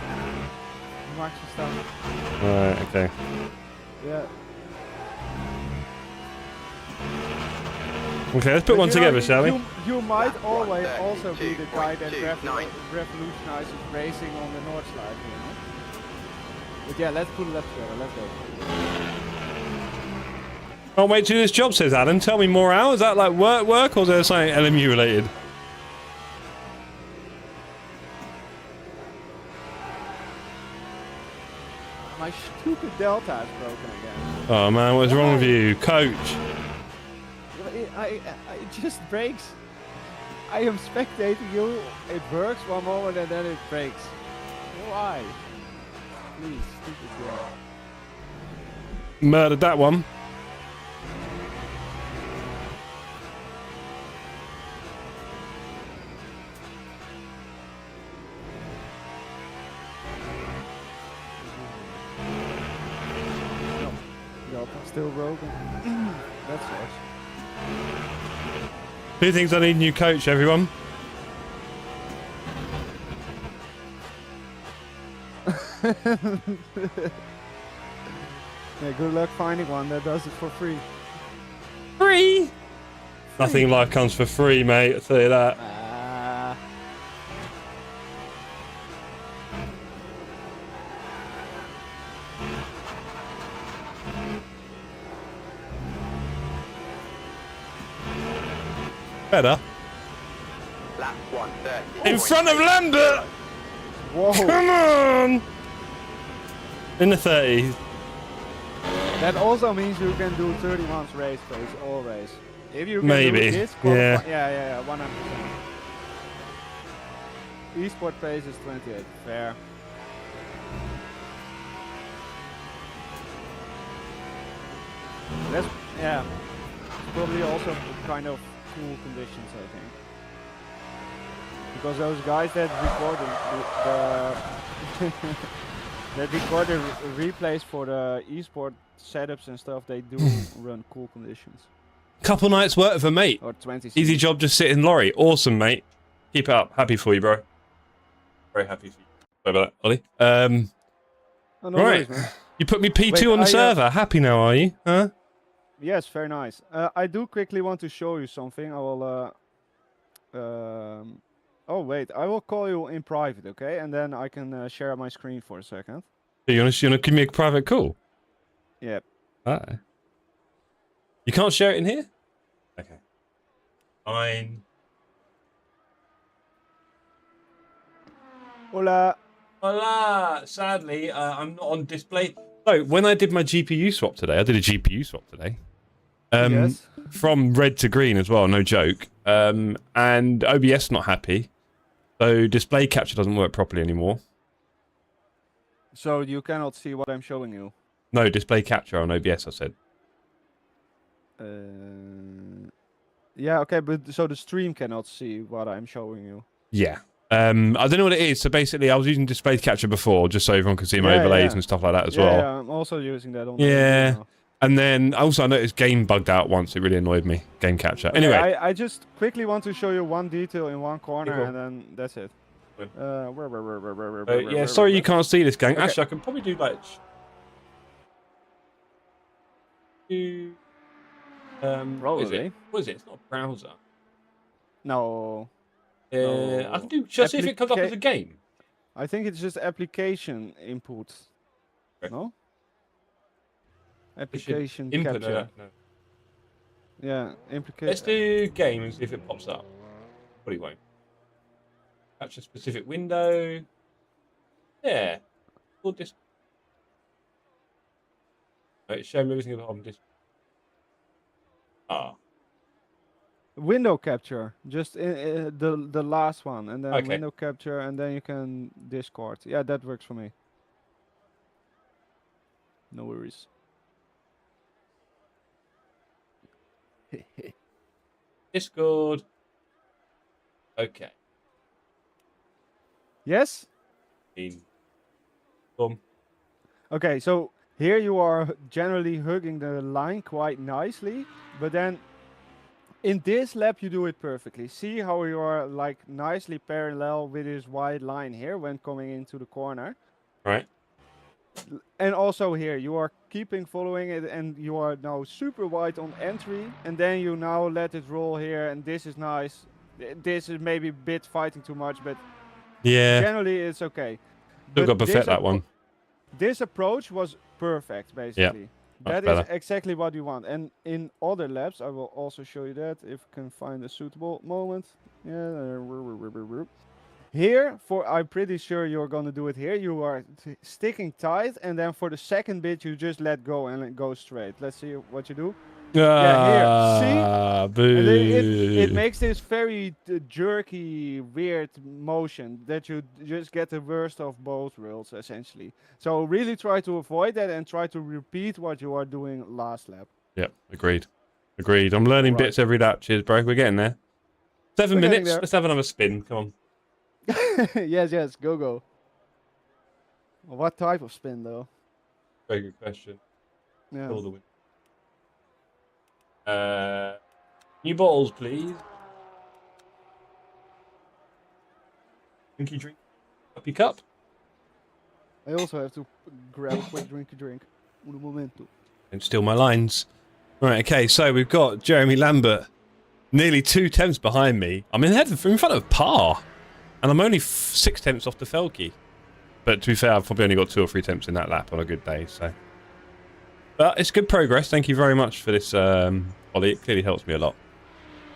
Max Verstappen. Right, okay. Yeah. Okay, let's put one together, shall we? You might always 132.2, also be the guy that 9. revolutionizes racing on the North Side, you know? But yeah, let's put it up together. Let's go. Can't wait to do this job, says Adam. Tell me more, Al. Is that like work, or is there something LMU related? My stupid Delta is broken again. Oh man, what's wrong with you, Coach? It just breaks. I am spectating you. It works one moment and then it breaks. Why? Please, stupid girl. Murdered that one. Delta still broken. That sucks. Who thinks I need a new coach, everyone? Yeah, good luck finding one that does it for free. Free? Nothing in life comes for free, mate. I'll tell you that. Better. Lap 130. In front of Lambert! Whoa! Come on! In the 30s. That also means you can do 30 months race pace, all race. If you can Maybe. do this, Yeah. Yeah, 100%. Esport pace is 28, fair. That's, yeah, it's probably also kind of cool conditions, I think. Because those guys that record that record the replays for the esport setups and stuff, they do run cool conditions. Couple nights work for mate. Or 20. Easy job, just sit in lorry. Awesome, mate. Keep it up. Happy for you, bro. Very happy for you. Sorry about that, Ollie. Oh, no right. worries, man. You put me P2 Wait, on the server. Happy now, are you? Huh? Yes, very nice. I do quickly want to show you something. I will. Oh wait, I will call you in private, okay? And then I can share my screen for a second. You want to give me a private call? Yep. Ah. You can't share it in here? Okay. Fine. Hola. Hola. Sadly, I'm not on display. So, when I did my GPU swap today, I did a GPU swap today. Yes. From red to green as well, no joke. And OBS not happy. So, display capture doesn't work properly anymore. So you cannot see what I'm showing you. No, display capture on OBS, I said. Yeah, okay, but so the stream cannot see what I'm showing you. Yeah. I don't know what it is. So basically, I was using display capture before, just so everyone could see my overlays and stuff like that as well. Yeah, I'm also using that on Yeah. the And then also I noticed game bugged out once. It really annoyed me. Game capture. Okay, Anyway. I just quickly want to show you one detail in one corner, Cool. and then that's it. Yeah, sorry you can't see this, gang. Okay. Actually, I can probably do like. Probably. What is it? It's not a browser. No. I can do. Should I see if it comes up as a game? I think it's just application input. Okay. No. Application Input. capture. No. Yeah, implication. Let's do game and see if it pops up. Probably won't. Capture specific window. Yeah. Full disc. Right, show me everything on this. Ah, Window capture, just the last one, and then Okay. window capture, and then you can Discord. Yeah, that works for me. No worries. Discord. Okay. Yes. Boom. Okay, so here you are generally hugging the line quite nicely, but then in this lap you do it perfectly. See how you are like nicely parallel with this wide line here when coming into the corner. Right. And also here you are keeping following it, and you are now super wide on entry, and then you now let it roll here, and this is nice. This is maybe a bit fighting too much, but Yeah. generally it's okay. Still got to this perfect that one. This approach was perfect, basically. much That is better. exactly what you want. And in other labs, I will also show you that if I can find a suitable moment. Yeah. Here, I'm pretty sure you're gonna do it here. You are sticking tight, and then for the second bit, you just let go and it goes straight. Let's see what you do. Yeah, here. See? Boo. And it makes this very jerky, weird motion that you just get the worst of both worlds, essentially. So really try to avoid that and try to repeat what you are doing last lap. Yep, agreed. Agreed. I'm learning Right. bits every lap. Cheers, bro. We're getting there. 7 We're getting minutes. there. Let's have another spin. Come on. Yes, go. What type of spin, though? Very good question. Yeah. All the way. New bottles, please. Drinky drink. Up your cup. I also have to grab a quick drink. Un momento. Don't steal my lines. Right, okay, so we've got Jeremy Lambert nearly 2 tenths behind me. I'm in front of par. And I'm only 6 tenths off the Felky. But to be fair, I've probably only got 2 or 3 tenths in that lap on a good day, so. But it's good progress. Thank you very much for this, Ollie. It clearly helps me a lot.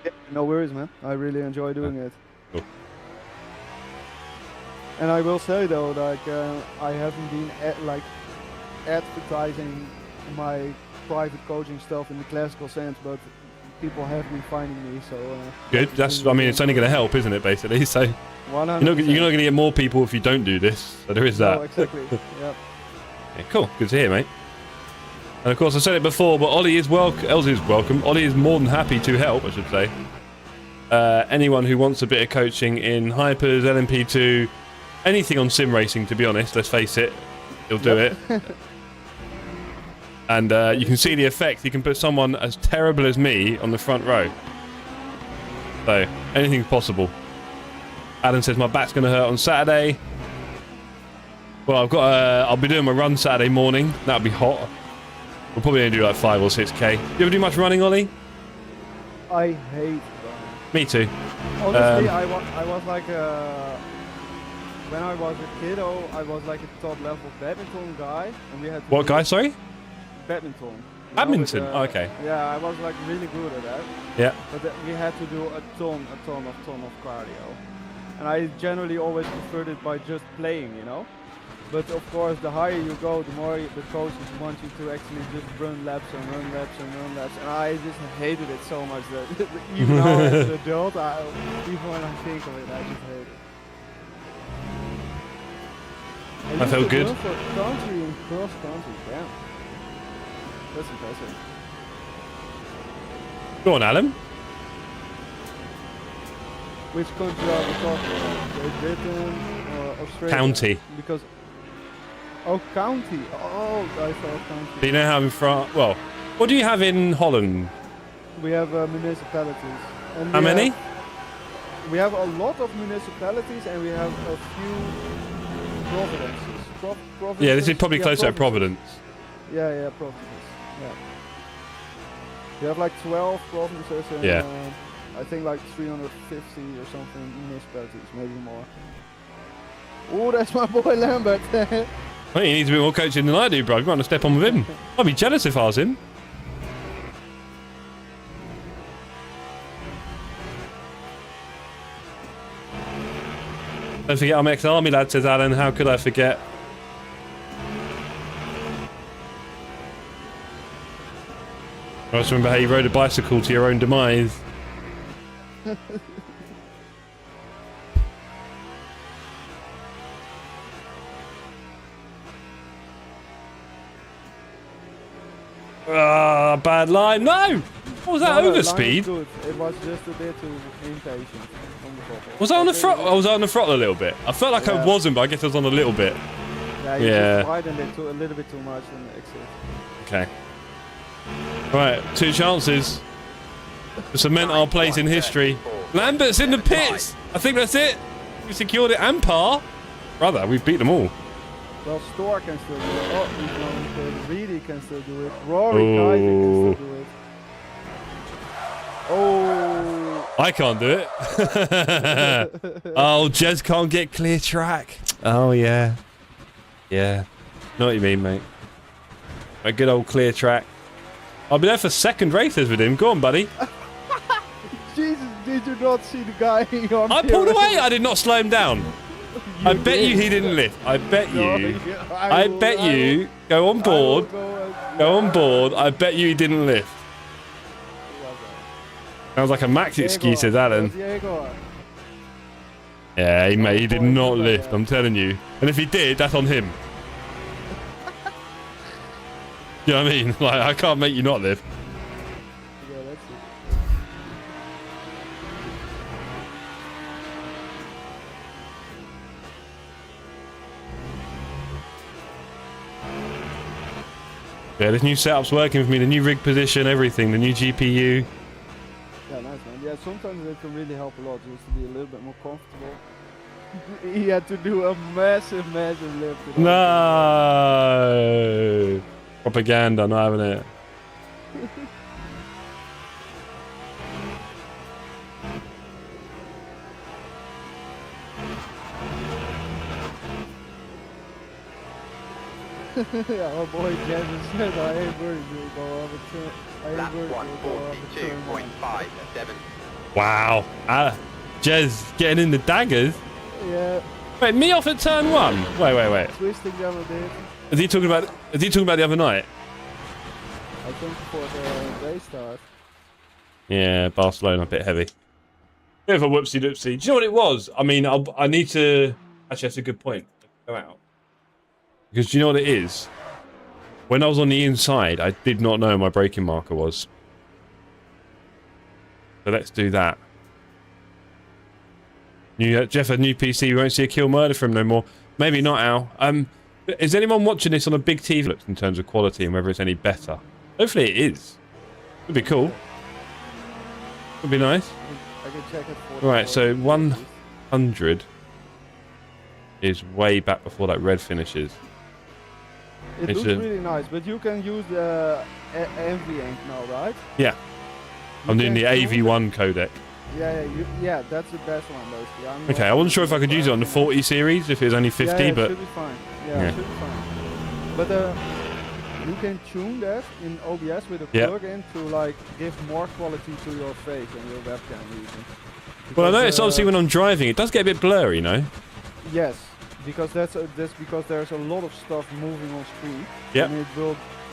Yeah, no worries, man. I really enjoy doing it. Cool. And I will say though, like I haven't been advertising my private coaching stuff in the classical sense, but people have been finding me. So Good. That's. I mean, it's only going to help, isn't it? Basically, so you're 100%. not going to get more people if you don't do this. So there is that. No, exactly. Yeah. Yeah, cool. Good to hear, mate. And of course, I said it before, but Ollie is welcome. Ollie is more than happy to help, I should say. Anyone who wants a bit of coaching in hypers, LMP2, anything on sim racing, to be honest, let's face it, he'll do it. And you can see the effect. You can put someone as terrible as me on the front row. So, anything's possible. Adam says my back's going to hurt on Saturday. Well, I'll be doing my run Saturday morning. That'll be hot. We'll probably only do like 5 or 6k. You ever do much running, Ollie? I hate running. Me too. Honestly, I was like when I was a kiddo, I was like a top level badminton guy, and we had to What do guy, sorry? badminton. You know, Badminton? with, Oh, okay. Yeah, I was like really good at that. Yeah. But we had to do a ton of cardio, and I generally always preferred it by just playing, you know. But of course, the higher you go, the more the coaches want you to actually just run laps and run laps and run laps. And I just hated it so much that even now as an adult, even when I think of it, I just hate it. I felt good. For country and cross country, damn. That's impressive. Go on, Alan. Which country are we talking about? Great Britain or Australia? County. Because oh, county. Oh, I thought country. Do you know how in France? Well, what do you have in Holland? We have municipalities. And How many? We have a lot of municipalities, and we have a few provinces. Provinces. Yeah, this is probably Yeah, closer to provinces. Providence. Yeah, provinces. Yeah. We have like 12 provinces, and Yeah. I think like 350 or something municipalities, maybe more. Oh, that's my boy Lambert. Well, he needs a bit more coaching than I do, bro. I'm going to step on with him. I'd be jealous if I was him. Don't forget I'm ex-army lad, says Alan. How could I forget? I just remember how you rode a bicycle to your own demise. Ah, bad line. No! What was that, No, overspeed? line was good. It was just a bit too impatient on the bottle. Was I on the throttle? I was on the throttle a little bit. I felt like I wasn't, but I guess I was on a little bit. Yeah, you just widened it a little bit too much in the exit. Okay. Right, 2 chances to cement our place in history. Lambert's in the pits. I think that's it. We secured it and par. Brother, we've beat them all. Well, Store can still do it. Oh, he's going to Reedy can still do it. Rory Kaiser can still do it. Oh. I can't do it. Oh, Jez can't get clear track. Oh, yeah. Yeah. Know what you mean, mate. A good old clear track. I'll be there for second races with him. Go on, buddy. Jesus, did you not see the guy on I pulled away. I did not slow him down. I bet you he didn't lift. I bet you. I bet you. Go on board. Go on board. I bet you he didn't lift. Sounds like a max excuse, says Alan. Yeah, he did not lift. I'm telling you. And if he did, that's on him. You know what I mean? Like, I can't make you not lift. Yeah, that's it. Yeah, this new setup's working for me. The new rig position, everything. The new GPU. Yeah, nice, man. Yeah, sometimes it can really help a lot just to be a little bit more comfortable. He had to do a massive lift. No! Propaganda, not having it. Yeah, our boy Jason said, I ain't worried you'll go over turn. I ain't Lap worried you'll go over turn 142.57. Wow. Jez getting in the daggers. Yeah, Wait, me off at turn 1? Wait. twisting them a bit. Is he talking about the other night? I think for the race start. Yeah, Barcelona a bit heavy. Bit of a whoopsie doopsie. Do you know what it was? I mean, I need to. Actually, that's a good point. Go out. Because do you know what it is? When I was on the inside, I did not know my braking marker was. So let's do that. Jeff, a new PC. We won't see a kill murder from him no more. Maybe not, Al. Is anyone watching this on a big TV in terms of quality and whether it's any better? Hopefully it is. Would be cool. Would be nice. I can check it for Right, so 100 is way back before that red finishes. It looks really nice, but you can use the NVENC now, right? Yeah. I'm doing the AV1 codec. Yeah, that's the best one, basically. Okay, I wasn't sure if I could use it on the 40 series, if it was only 50, yeah, but... it should be fine. Yeah, it should be fine. But you can tune that in OBS with a plugin to like give more quality to your face and your webcam even. Well, I noticed obviously when I'm driving, it does get a bit blurry, you know? Yes, because that's because there's a lot of stuff moving on screen. Yep.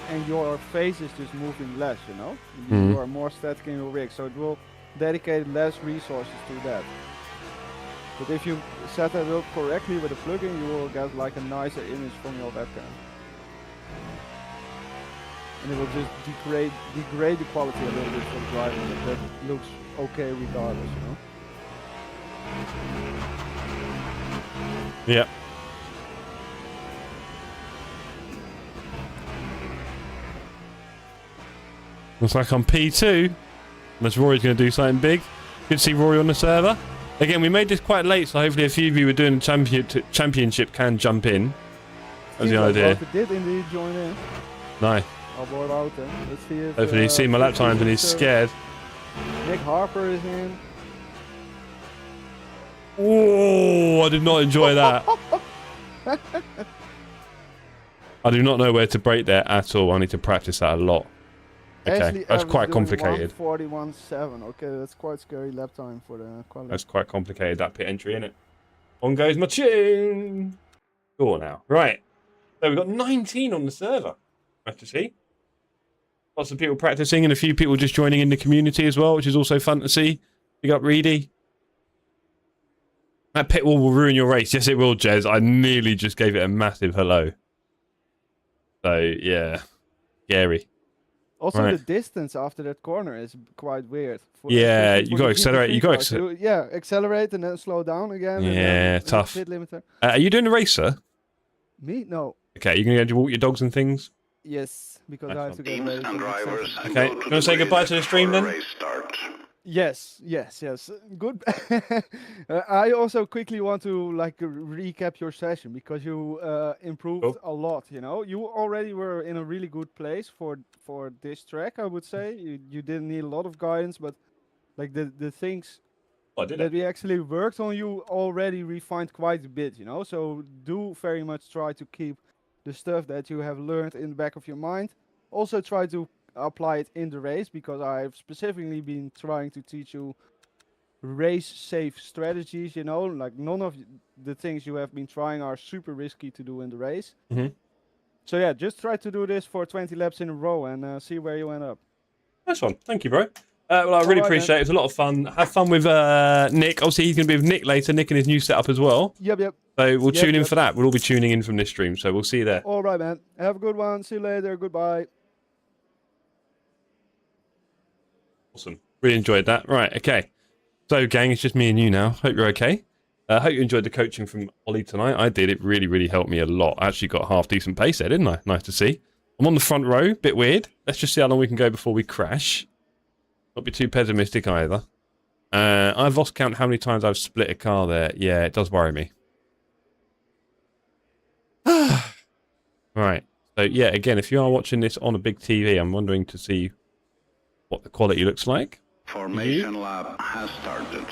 And your face is just moving less, you know? You are more static in your rig, so it will dedicate less resources to that. But if you set that up correctly with a plugin, you will get like a nicer image from your webcam. And it will just degrade the quality a little bit for the driving, but that looks okay regardless, you know? Yeah. Looks like I'm P2. Unless Rory's going to do something big. Good to see Rory on the server. Again, we made this quite late, so hopefully a few of you who are doing the championship can jump in. That's the idea. Wouter did indeed join in. Nice. Our boy Wouter. Let's see if, Hopefully he's seen my lap times and he's scared. Nick Harper is in. Oh, I did not enjoy that. I do not know where to brake there at all. I need to practice that a lot. Okay, that's quite complicated. 141.7. Okay, that's quite scary lap time for the quality. That's quite complicated, that pit entry, isn't it? On goes my tune. Go on now. Right. So we've got 19 on the server. Nice to see. Lots of people practicing and a few people just joining in the community as well, which is also fun to see. Big up, Reedy. That pit wall will ruin your race. Yes, it will, Jez. I nearly just gave it a massive hello. So, yeah. Scary. Also, Right. the distance after that corner is quite weird. Yeah, especially you for got to the accelerate. You GT3 got cars. to. Yeah, accelerate and then slow down again. And Yeah, then tough. Pit limiter. Are you doing the racer? Me? No. Okay, you going to go to walk your dogs and things? Yes, because Nice I have one. to get Teams ready and for the next drivers. session. Okay, go you to want to the say goodbye grid to the stream for then? race start. Yes. Good. I also quickly want to like recap your session because you improved Cool. a lot. You know, you already were in a really good place for this track. I would say you didn't need a lot of guidance, but like the things Oh, I did that it. we actually worked on, you already refined quite a bit. You know, so do very much try to keep the stuff that you have learned in the back of your mind. Also try to apply it in the race because I've specifically been trying to teach you race safe strategies, you know, like none of the things you have been trying are super risky to do in the race. Mhm. So yeah, just try to do this for 20 laps in a row and see where you end up. Nice one. Thank you, bro. Well, I really Alright, appreciate it. It was a lot of fun. Have fun with Nick. Obviously, he's going to be with Nick later. Nick and his new setup as well. Yep. So we'll tune in Yep. for that. We'll all be tuning in from this stream. So we'll see you there. All right, man. Have a good one. See you later. Goodbye. Awesome. Really enjoyed that. Right, okay. So, gang, it's just me and you now. Hope you're okay. Hope you enjoyed the coaching from Ollie tonight. I did. It really, really helped me a lot. I actually got half-decent pace there, didn't I? Nice to see. I'm on the front row. Bit weird. Let's just see how long we can go before we crash. Not be too pessimistic either. I've lost count how many times I've split a car there. Yeah, it does worry me. Right. So, yeah, again, if you are watching this on a big TV, I'm wondering to see what the quality looks like. Formation lap has started.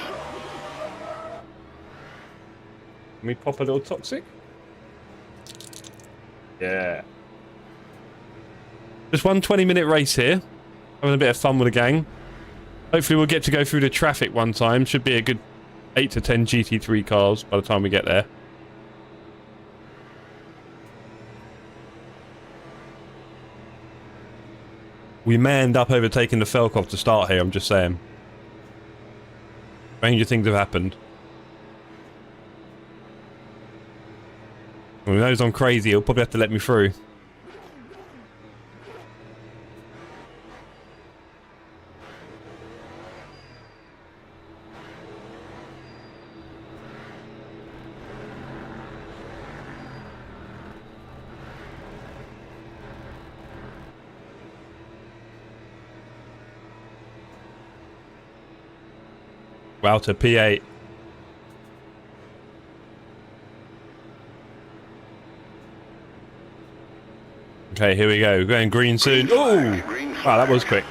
Can we pop a little toxic? Yeah. Just one 20-minute race here. Having a bit of fun with the gang. Hopefully we'll get to go through the traffic one time. Should be a good 8 to 10 GT3 cars by the time we get there. We may end up overtaking the Felkov to start here, I'm just saying. Stranger things have happened. Well, he knows I'm crazy, he'll probably have to let me through. Wow, to P8. Okay, here we go. We're going green soon. Oh! Wow, that was quick.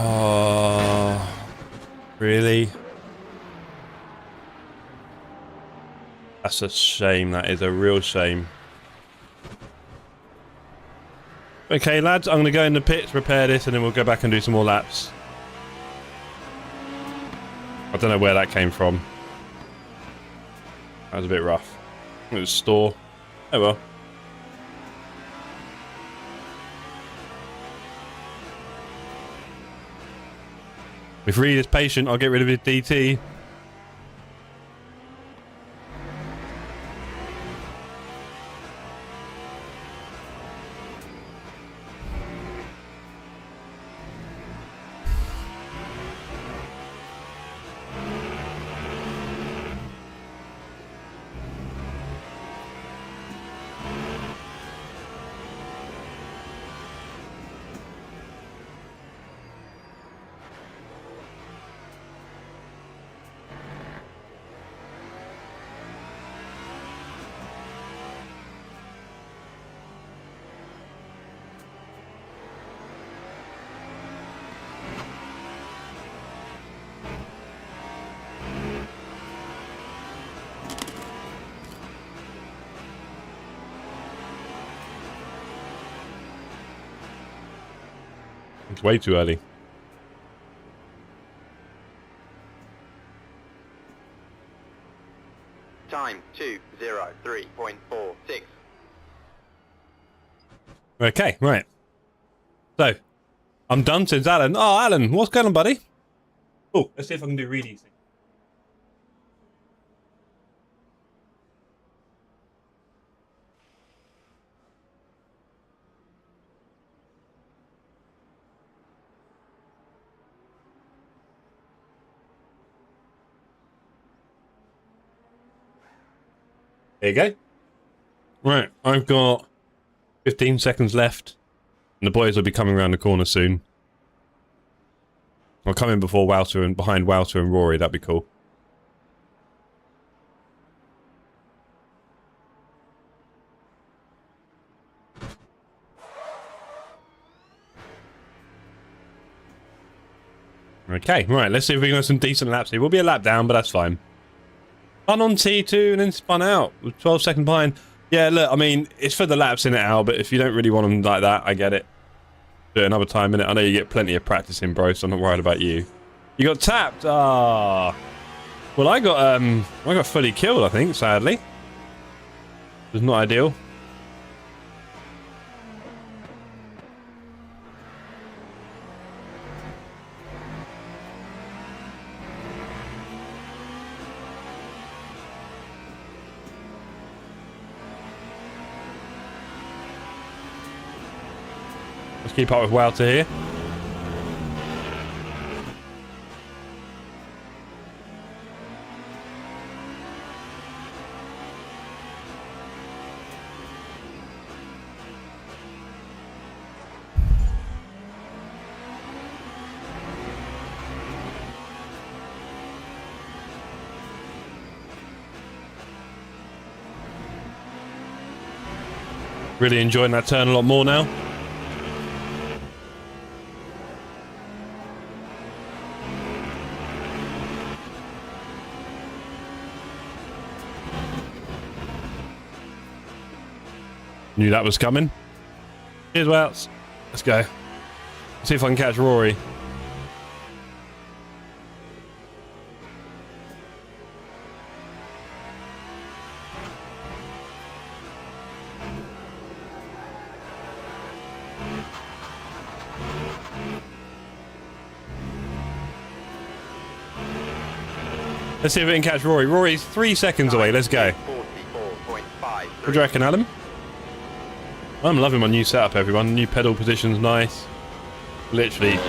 Oh, really? That's a shame. That is a real shame. Okay, lads, I'm going to go in the pits, repair this, and then we'll go back and do some more laps. I don't know where that came from. That was a bit rough. It was store. Oh well. If Reed is patient, I'll get rid of his DT. It's way too early. Time 2:03.46. Okay, right. So, I'm done since Alan. Oh, Alan, what's going on, buddy? Oh, let's see if I can do readings. There you go. Right, I've got 15 seconds left, and the boys will be coming around the corner soon. I'll come in before Wouter and behind Wouter and Rory. That'd be cool. Okay, right. Let's see if we can have some decent laps here. We'll be a lap down, but that's fine. Spun on T2 and then spun out. 12 seconds behind. Yeah, look, I mean, it's for the laps in it, Al, but if you don't really want them like that, I get it. Do it another time, innit? I know you get plenty of practice in, bro, so I'm not worried about you. You got tapped. Ah. Well, I got fully killed, I think, sadly. It was not ideal. Let's keep up with Wouter here. Really enjoying that turn a lot more now. Knew that was coming. Here's Wouts. Let's go. See if I can catch Rory. Let's see if we can catch Rory. Rory's 3 seconds away. Let's go. 44.5. What do you reckon, Adam? I'm loving my new setup, everyone. New pedal position's nice. Literally, I don't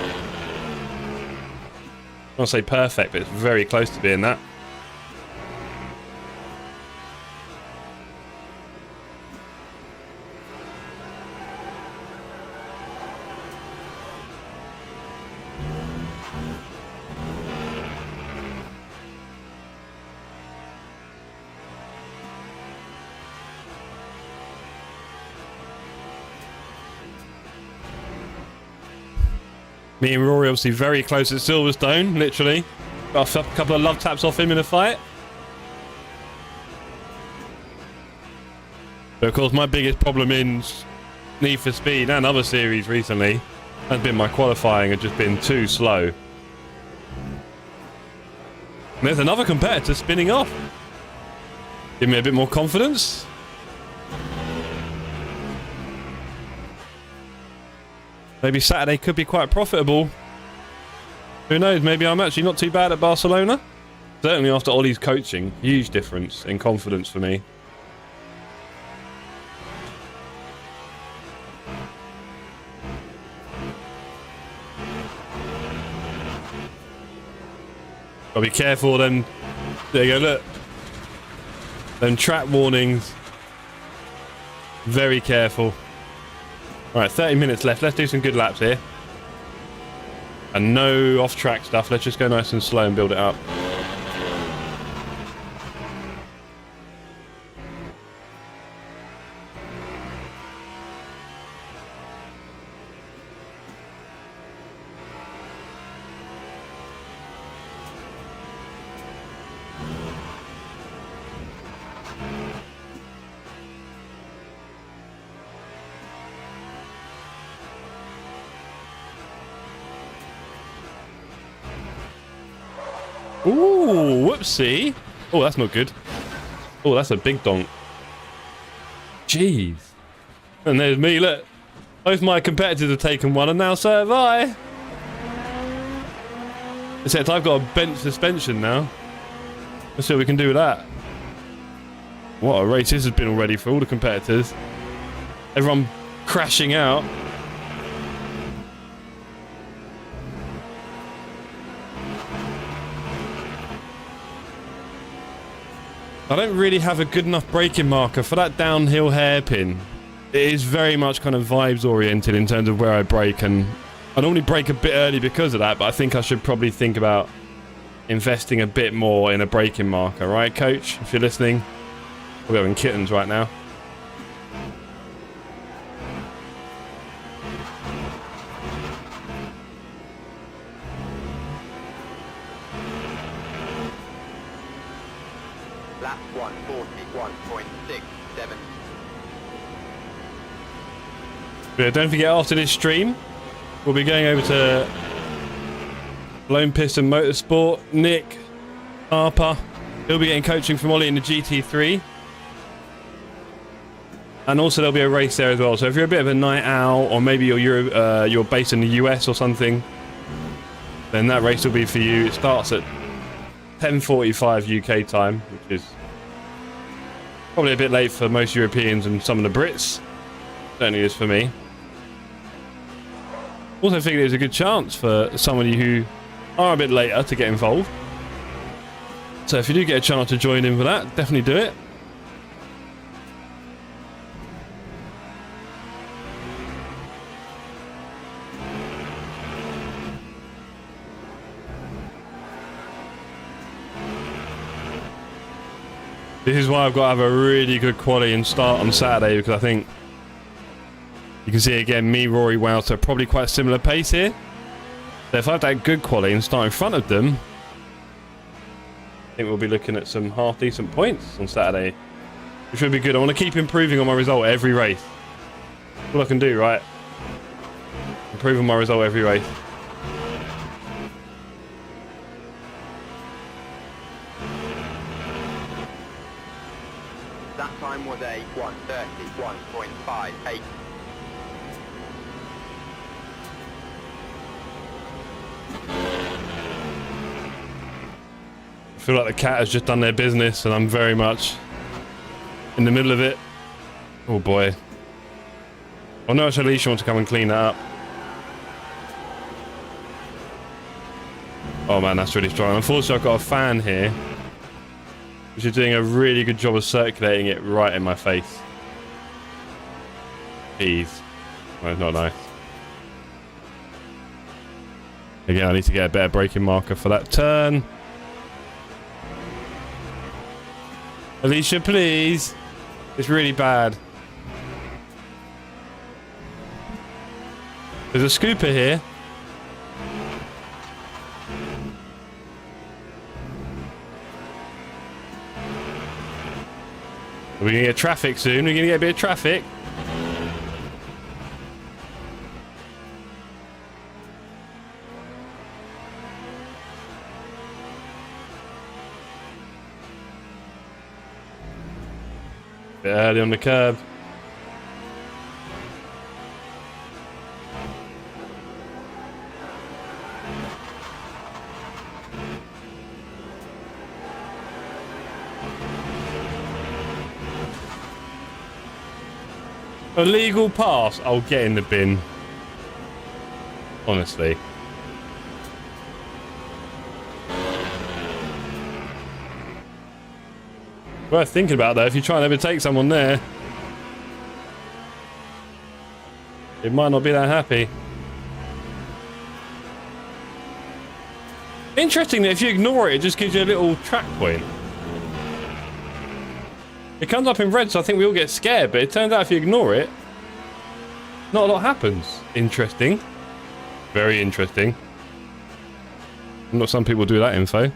want to say perfect, but it's very close to being that. Me and Rory obviously very close at Silverstone, literally. Got a couple of love taps off him in a fight. But of course, my biggest problem in Need for Speed and other series recently has been my qualifying has just been too slow. And there's another competitor spinning off. Give me a bit more confidence. Maybe Saturday could be quite profitable. Who knows? Maybe I'm actually not too bad at Barcelona. Certainly after Ollie's coaching. Huge difference in confidence for me. Gotta be careful then. There you go, look. Them track warnings. Very careful. Right, 30 minutes left. Let's do some good laps here. And no off-track stuff. Let's just go nice and slow and build it up. Ooh, whoopsie. Oh, that's not good. Oh, that's a big donk. Jeez. And there's me, look. Both my competitors have taken one, and now so have I. Except I've got a bent suspension now. Let's see what we can do with that. What a race this has been already for all the competitors. Everyone crashing out. I don't really have a good enough braking marker for that downhill hairpin. It is very much kind of vibes oriented in terms of where I brake, and I normally brake a bit early because of that, but I think I should probably think about investing a bit more in a braking marker, right, coach? If you're listening. We're having kittens right now. Lap 141.67. But don't forget, after this stream, we'll be going over to Lone Piston Motorsport. Nick, Harper, he'll be getting coaching from Ollie in the GT3. And also there'll be a race there as well. So if you're a bit of a night owl, or maybe you're based in the US or something, then that race will be for you. It starts at 10:45 UK time, which is probably a bit late for most Europeans and some of the Brits. Certainly is for me. Also think there's a good chance for some of you who are a bit later to get involved. So if you do get a chance to join in for that, definitely do it. This is why I've got to have a really good quality and start on Saturday, because I think you can see again me, Rory, Wouter, probably quite a similar pace here. So if I have that good quality and start in front of them, I think we'll be looking at some half decent points on Saturday, which would be good. I want to keep improving on my result every race. That's all I can do, right? Improve on my result every race. That time was a 131.58. I feel like the cat has just done their business and I'm very much in the middle of it. Oh boy. Oh no, actually Alicia wants to come and clean that up. Oh man, that's really strong. Unfortunately, I've got a fan here, which is doing a really good job of circulating it right in my face. Jeez. That's not nice. Again, I need to get a better braking marker for that turn. Alicia, please. It's really bad. There's a scooper here. We're going to get traffic soon. We're going to get a bit of traffic. Bit early on the curb. Illegal pass. I'll get in the bin. Honestly. Worth thinking about though, if you try and overtake someone there. It might not be that happy. Interesting that if you ignore it, it just gives you a little track point. It comes up in red, so I think we all get scared, but it turns out if you ignore it, not a lot happens. Interesting. Very interesting. Not some people do that info.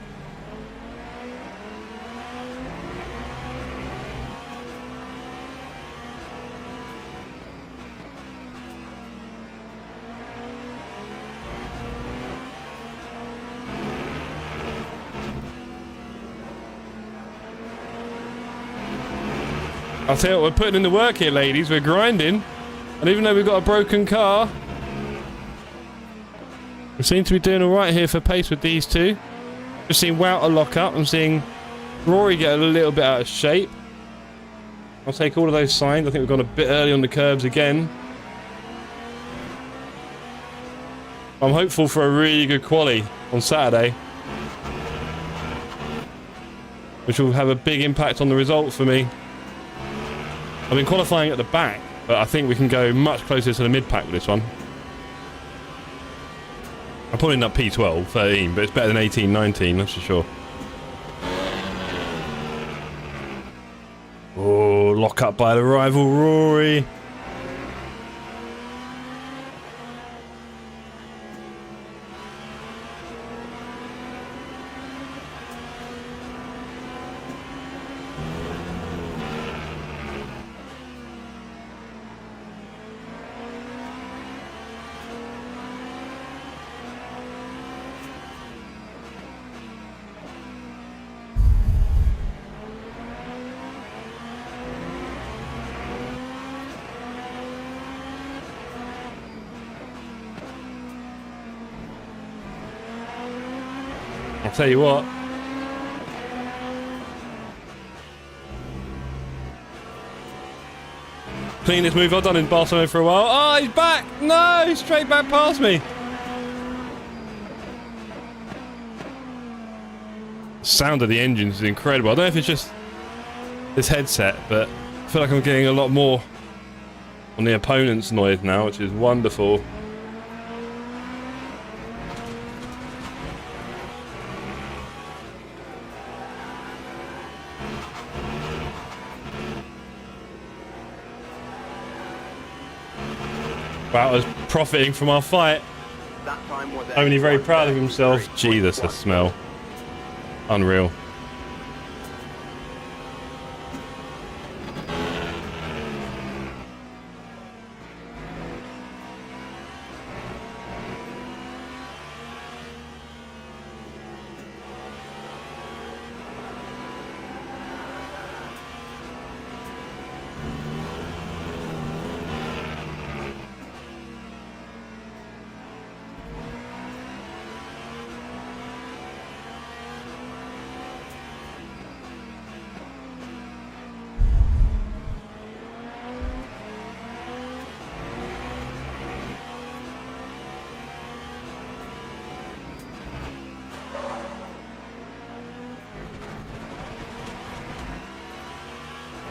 I'll tell you what, we're putting in the work here, ladies. We're grinding. And even though we've got a broken car, we seem to be doing all right here for pace with these two. Just seeing Wouter lock up. I'm seeing Rory get a little bit out of shape. I'll take all of those signs. I think we've gone a bit early on the curbs again. I'm hopeful for a really good quali on Saturday, which will have a big impact on the result for me. I've been qualifying at the back, but I think we can go much closer to the mid-pack with this one. I'm probably not P12, 13, but it's better than 18, 19, that's for sure. Oh, lock up by the rival Rory. I'll tell you what. Cleanest move I've done in Barcelona for a while. Oh, he's back! No, he's straight back past me. The sound of the engines is incredible. I don't know if it's just this headset, but I feel like I'm getting a lot more on the opponent's noise now, which is wonderful. Wouter's profiting from our fight. That time was Only very proud of himself. Jesus, the smell. Unreal.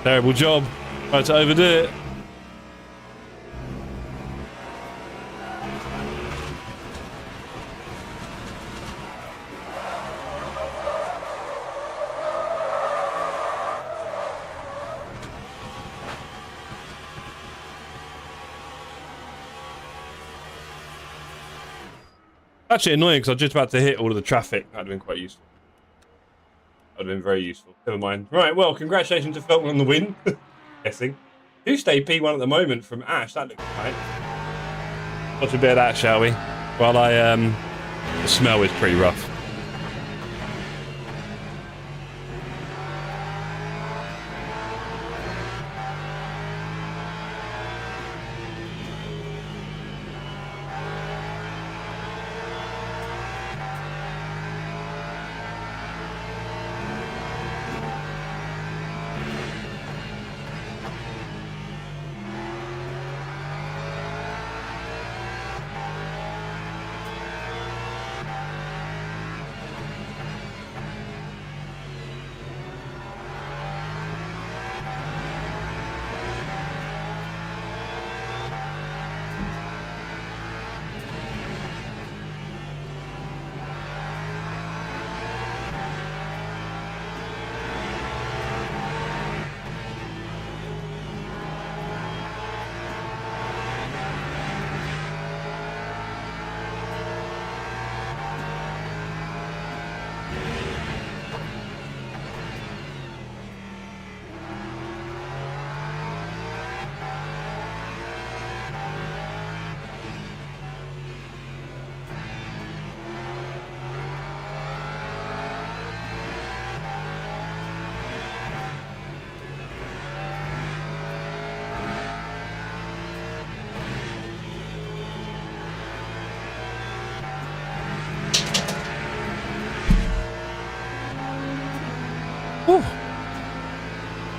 Terrible job. Tried to overdo it. Actually annoying because I was just about to hit all of the traffic. That would have been quite useful. That would have been very useful. Never mind. Right, well, congratulations to Felton on the win. Guessing. Who stayed P1 at the moment from Ash? That looks right. Watch a bit of that, shall we? While the smell is pretty rough.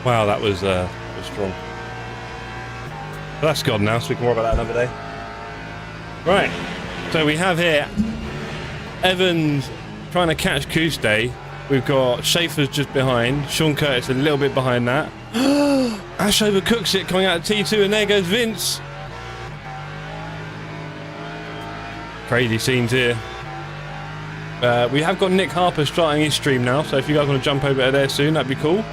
Wow, that was strong. But that's gone now, so we can worry about that another day. Right, so we have here Evans trying to catch Kuste. We've got Schaefer's just behind. Sean Curtis a little bit behind that. Ash overcooks it coming out of T2, and there goes Vince. Crazy scenes here. We have got Nick Harper starting his stream now, so if you guys want to jump over there soon, that'd be cool.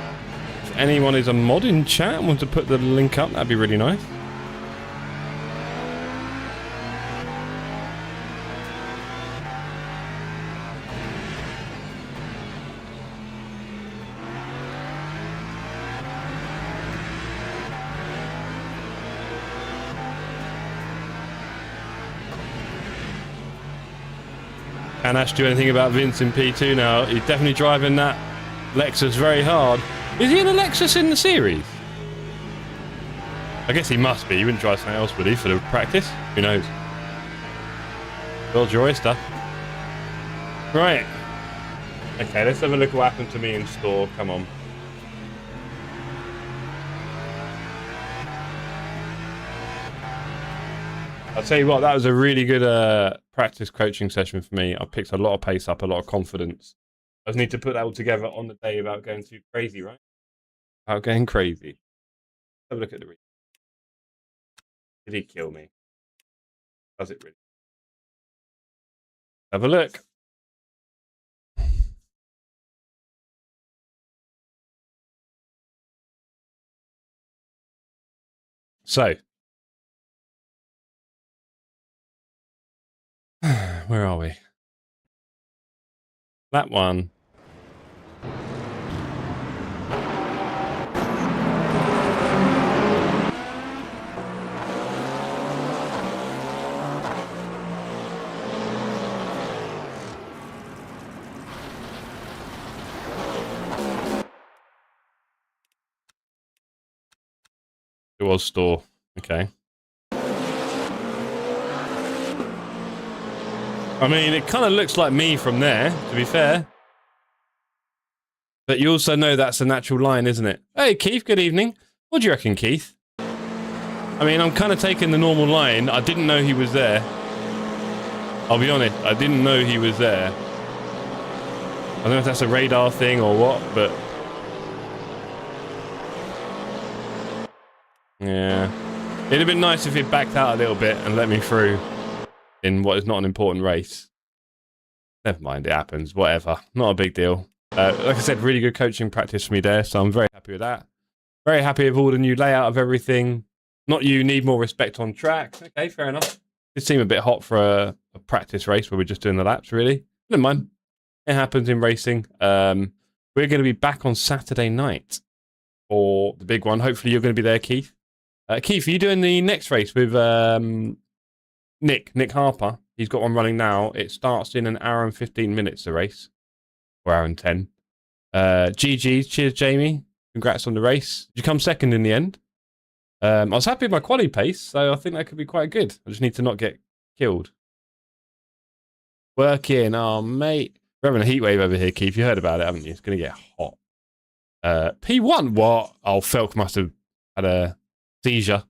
If anyone is a mod in chat and want to put the link up, that'd be really nice. Can Ash do anything about Vince in P2 now? He's definitely driving that Lexus very hard. Is he in a Lexus in the series? I guess he must be. He wouldn't drive something else, would he, for the practice? Who knows? Build your oyster. Right. Okay, let's have a look at what happened to me in store. Come on. I'll tell you what, that was a really good practice coaching session for me. I picked a lot of pace up, a lot of confidence. I just need to put that all together on the day without going too crazy, right? Without going crazy. Have a look at the replay. Did he kill me? Does it really? Have a look. So. Where are we? That one. It was store. Okay. I mean, it kind of looks like me from there, to be fair. But you also know that's a natural line, isn't it? Hey, Keith, good evening. What do you reckon, Keith? I mean, I'm kind of taking the normal line. I didn't know he was there. I'll be honest, I didn't know he was there. I don't know if that's a radar thing or what, but... yeah. It'd have been nice if he'd backed out a little bit and let me through. In what is not an important race. Never mind, it happens. Whatever. Not a big deal. Like I said, really good coaching practice for me there, so I'm very happy with that. Very happy with all the new layout of everything. Not you need more respect on track. Okay, fair enough. It seemed a bit hot for a practice race where we're just doing the laps, really. Never mind. It happens in racing. We're going to be back on Saturday night for the big one. Hopefully you're going to be there, Keith. Keith, are you doing the next race with... Nick Harper, he's got one running now. It starts in an hour and 15 minutes, the race. Or hour and 10. GG's, cheers, Jamie. Congrats on the race. Did you come second in the end? I was happy with my quali pace, so I think that could be quite good. I just need to not get killed. Working, oh, mate. We're having a heat wave over here, Keith. You heard about it, haven't you? It's going to get hot. P1, what? Oh, Felk must have had a seizure.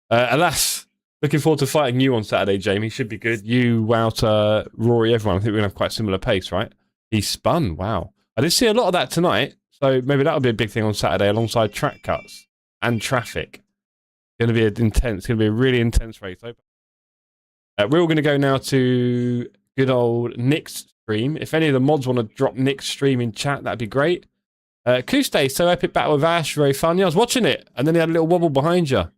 Alas... Looking forward to fighting you on Saturday, Jamie. Should be good. You, Wouter, Rory, everyone. I think we're going to have quite similar pace, right? He spun. Wow. I did see a lot of that tonight. So maybe that'll be a big thing on Saturday alongside track cuts and traffic. It's going to be intense. It's going to be a really intense race. We're all going to go now to good old Nick's stream. If any of the mods want to drop Nick's stream in chat, that'd be great. Kuste, so epic battle with Ash. Very fun. Yeah, I was watching it. And then he had a little wobble behind you.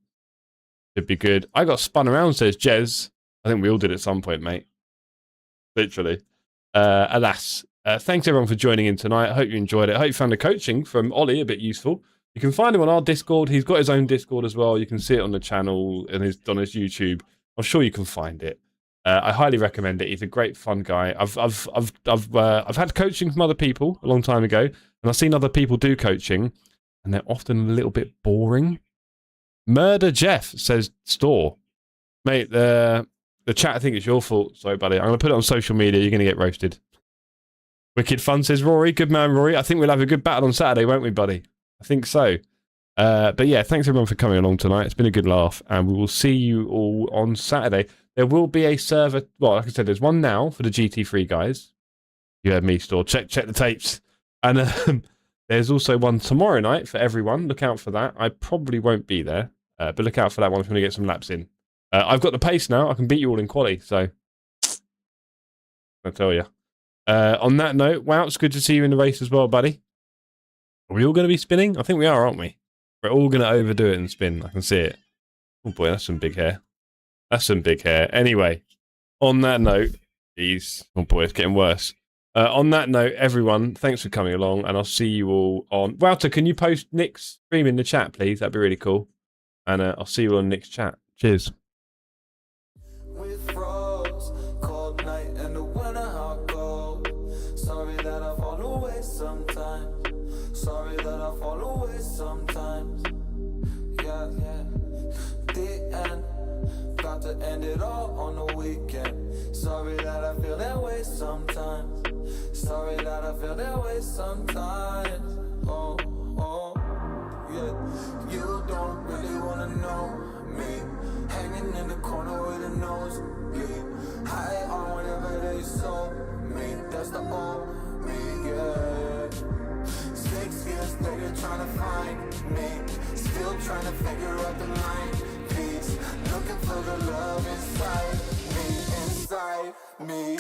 Should be good. I got spun around, says Jez. I think we all did at some point, mate. Literally. Alas. Thanks everyone for joining in tonight. I hope you enjoyed it. I hope you found the coaching from Ollie a bit useful. You can find him on our Discord. He's got his own Discord as well. You can see it on the channel and on his YouTube. I'm sure you can find it. I highly recommend it. He's a great, fun guy. I've had coaching from other people a long time ago, and I've seen other people do coaching, and they're often a little bit boring. Murder Jeff says store. Mate, the chat, I think it's your fault. Sorry, buddy. I'm going to put it on social media. You're going to get roasted. Wicked fun, says Rory. Good man, Rory. I think we'll have a good battle on Saturday, won't we, buddy? I think so. But yeah, thanks everyone for coming along tonight. It's been a good laugh, and we will see you all on Saturday. There will be a server. Well, like I said, there's one now for the GT3 guys. You heard me, Store. Check the tapes. And there's also one tomorrow night for everyone. Look out for that. I probably won't be there, but look out for that one if you want to get some laps in. I've got the pace now. I can beat you all in quali, so I tell you. On that note, wow, it's good to see you in the race as well, buddy. Are we all going to be spinning? I think we are, aren't we? We're all going to overdo it and spin. I can see it. Oh boy, that's some big hair. That's some big hair. Anyway, on that note, geez. Oh boy, it's getting worse. On that note, everyone, thanks for coming along, and I'll see you all on... Wouter, can you post Nick's stream in the chat, please? That'd be really cool. And I'll see you on Nick's chat. Cheers. Sorry that I fall away sometimes. Sorry that I fall away sometimes. Yeah, yeah. The end. Got to end it all on the weekend. Sorry that I feel that way sometimes. Sorry that I feel that way sometimes. Oh, oh, yeah. You don't really wanna know me. Hanging in the corner with a nosebleed. High on whatever they sold me. That's the old me, yeah. 6 years later trying to find me. Still trying to figure out the line piece. Looking for the love inside me, inside me.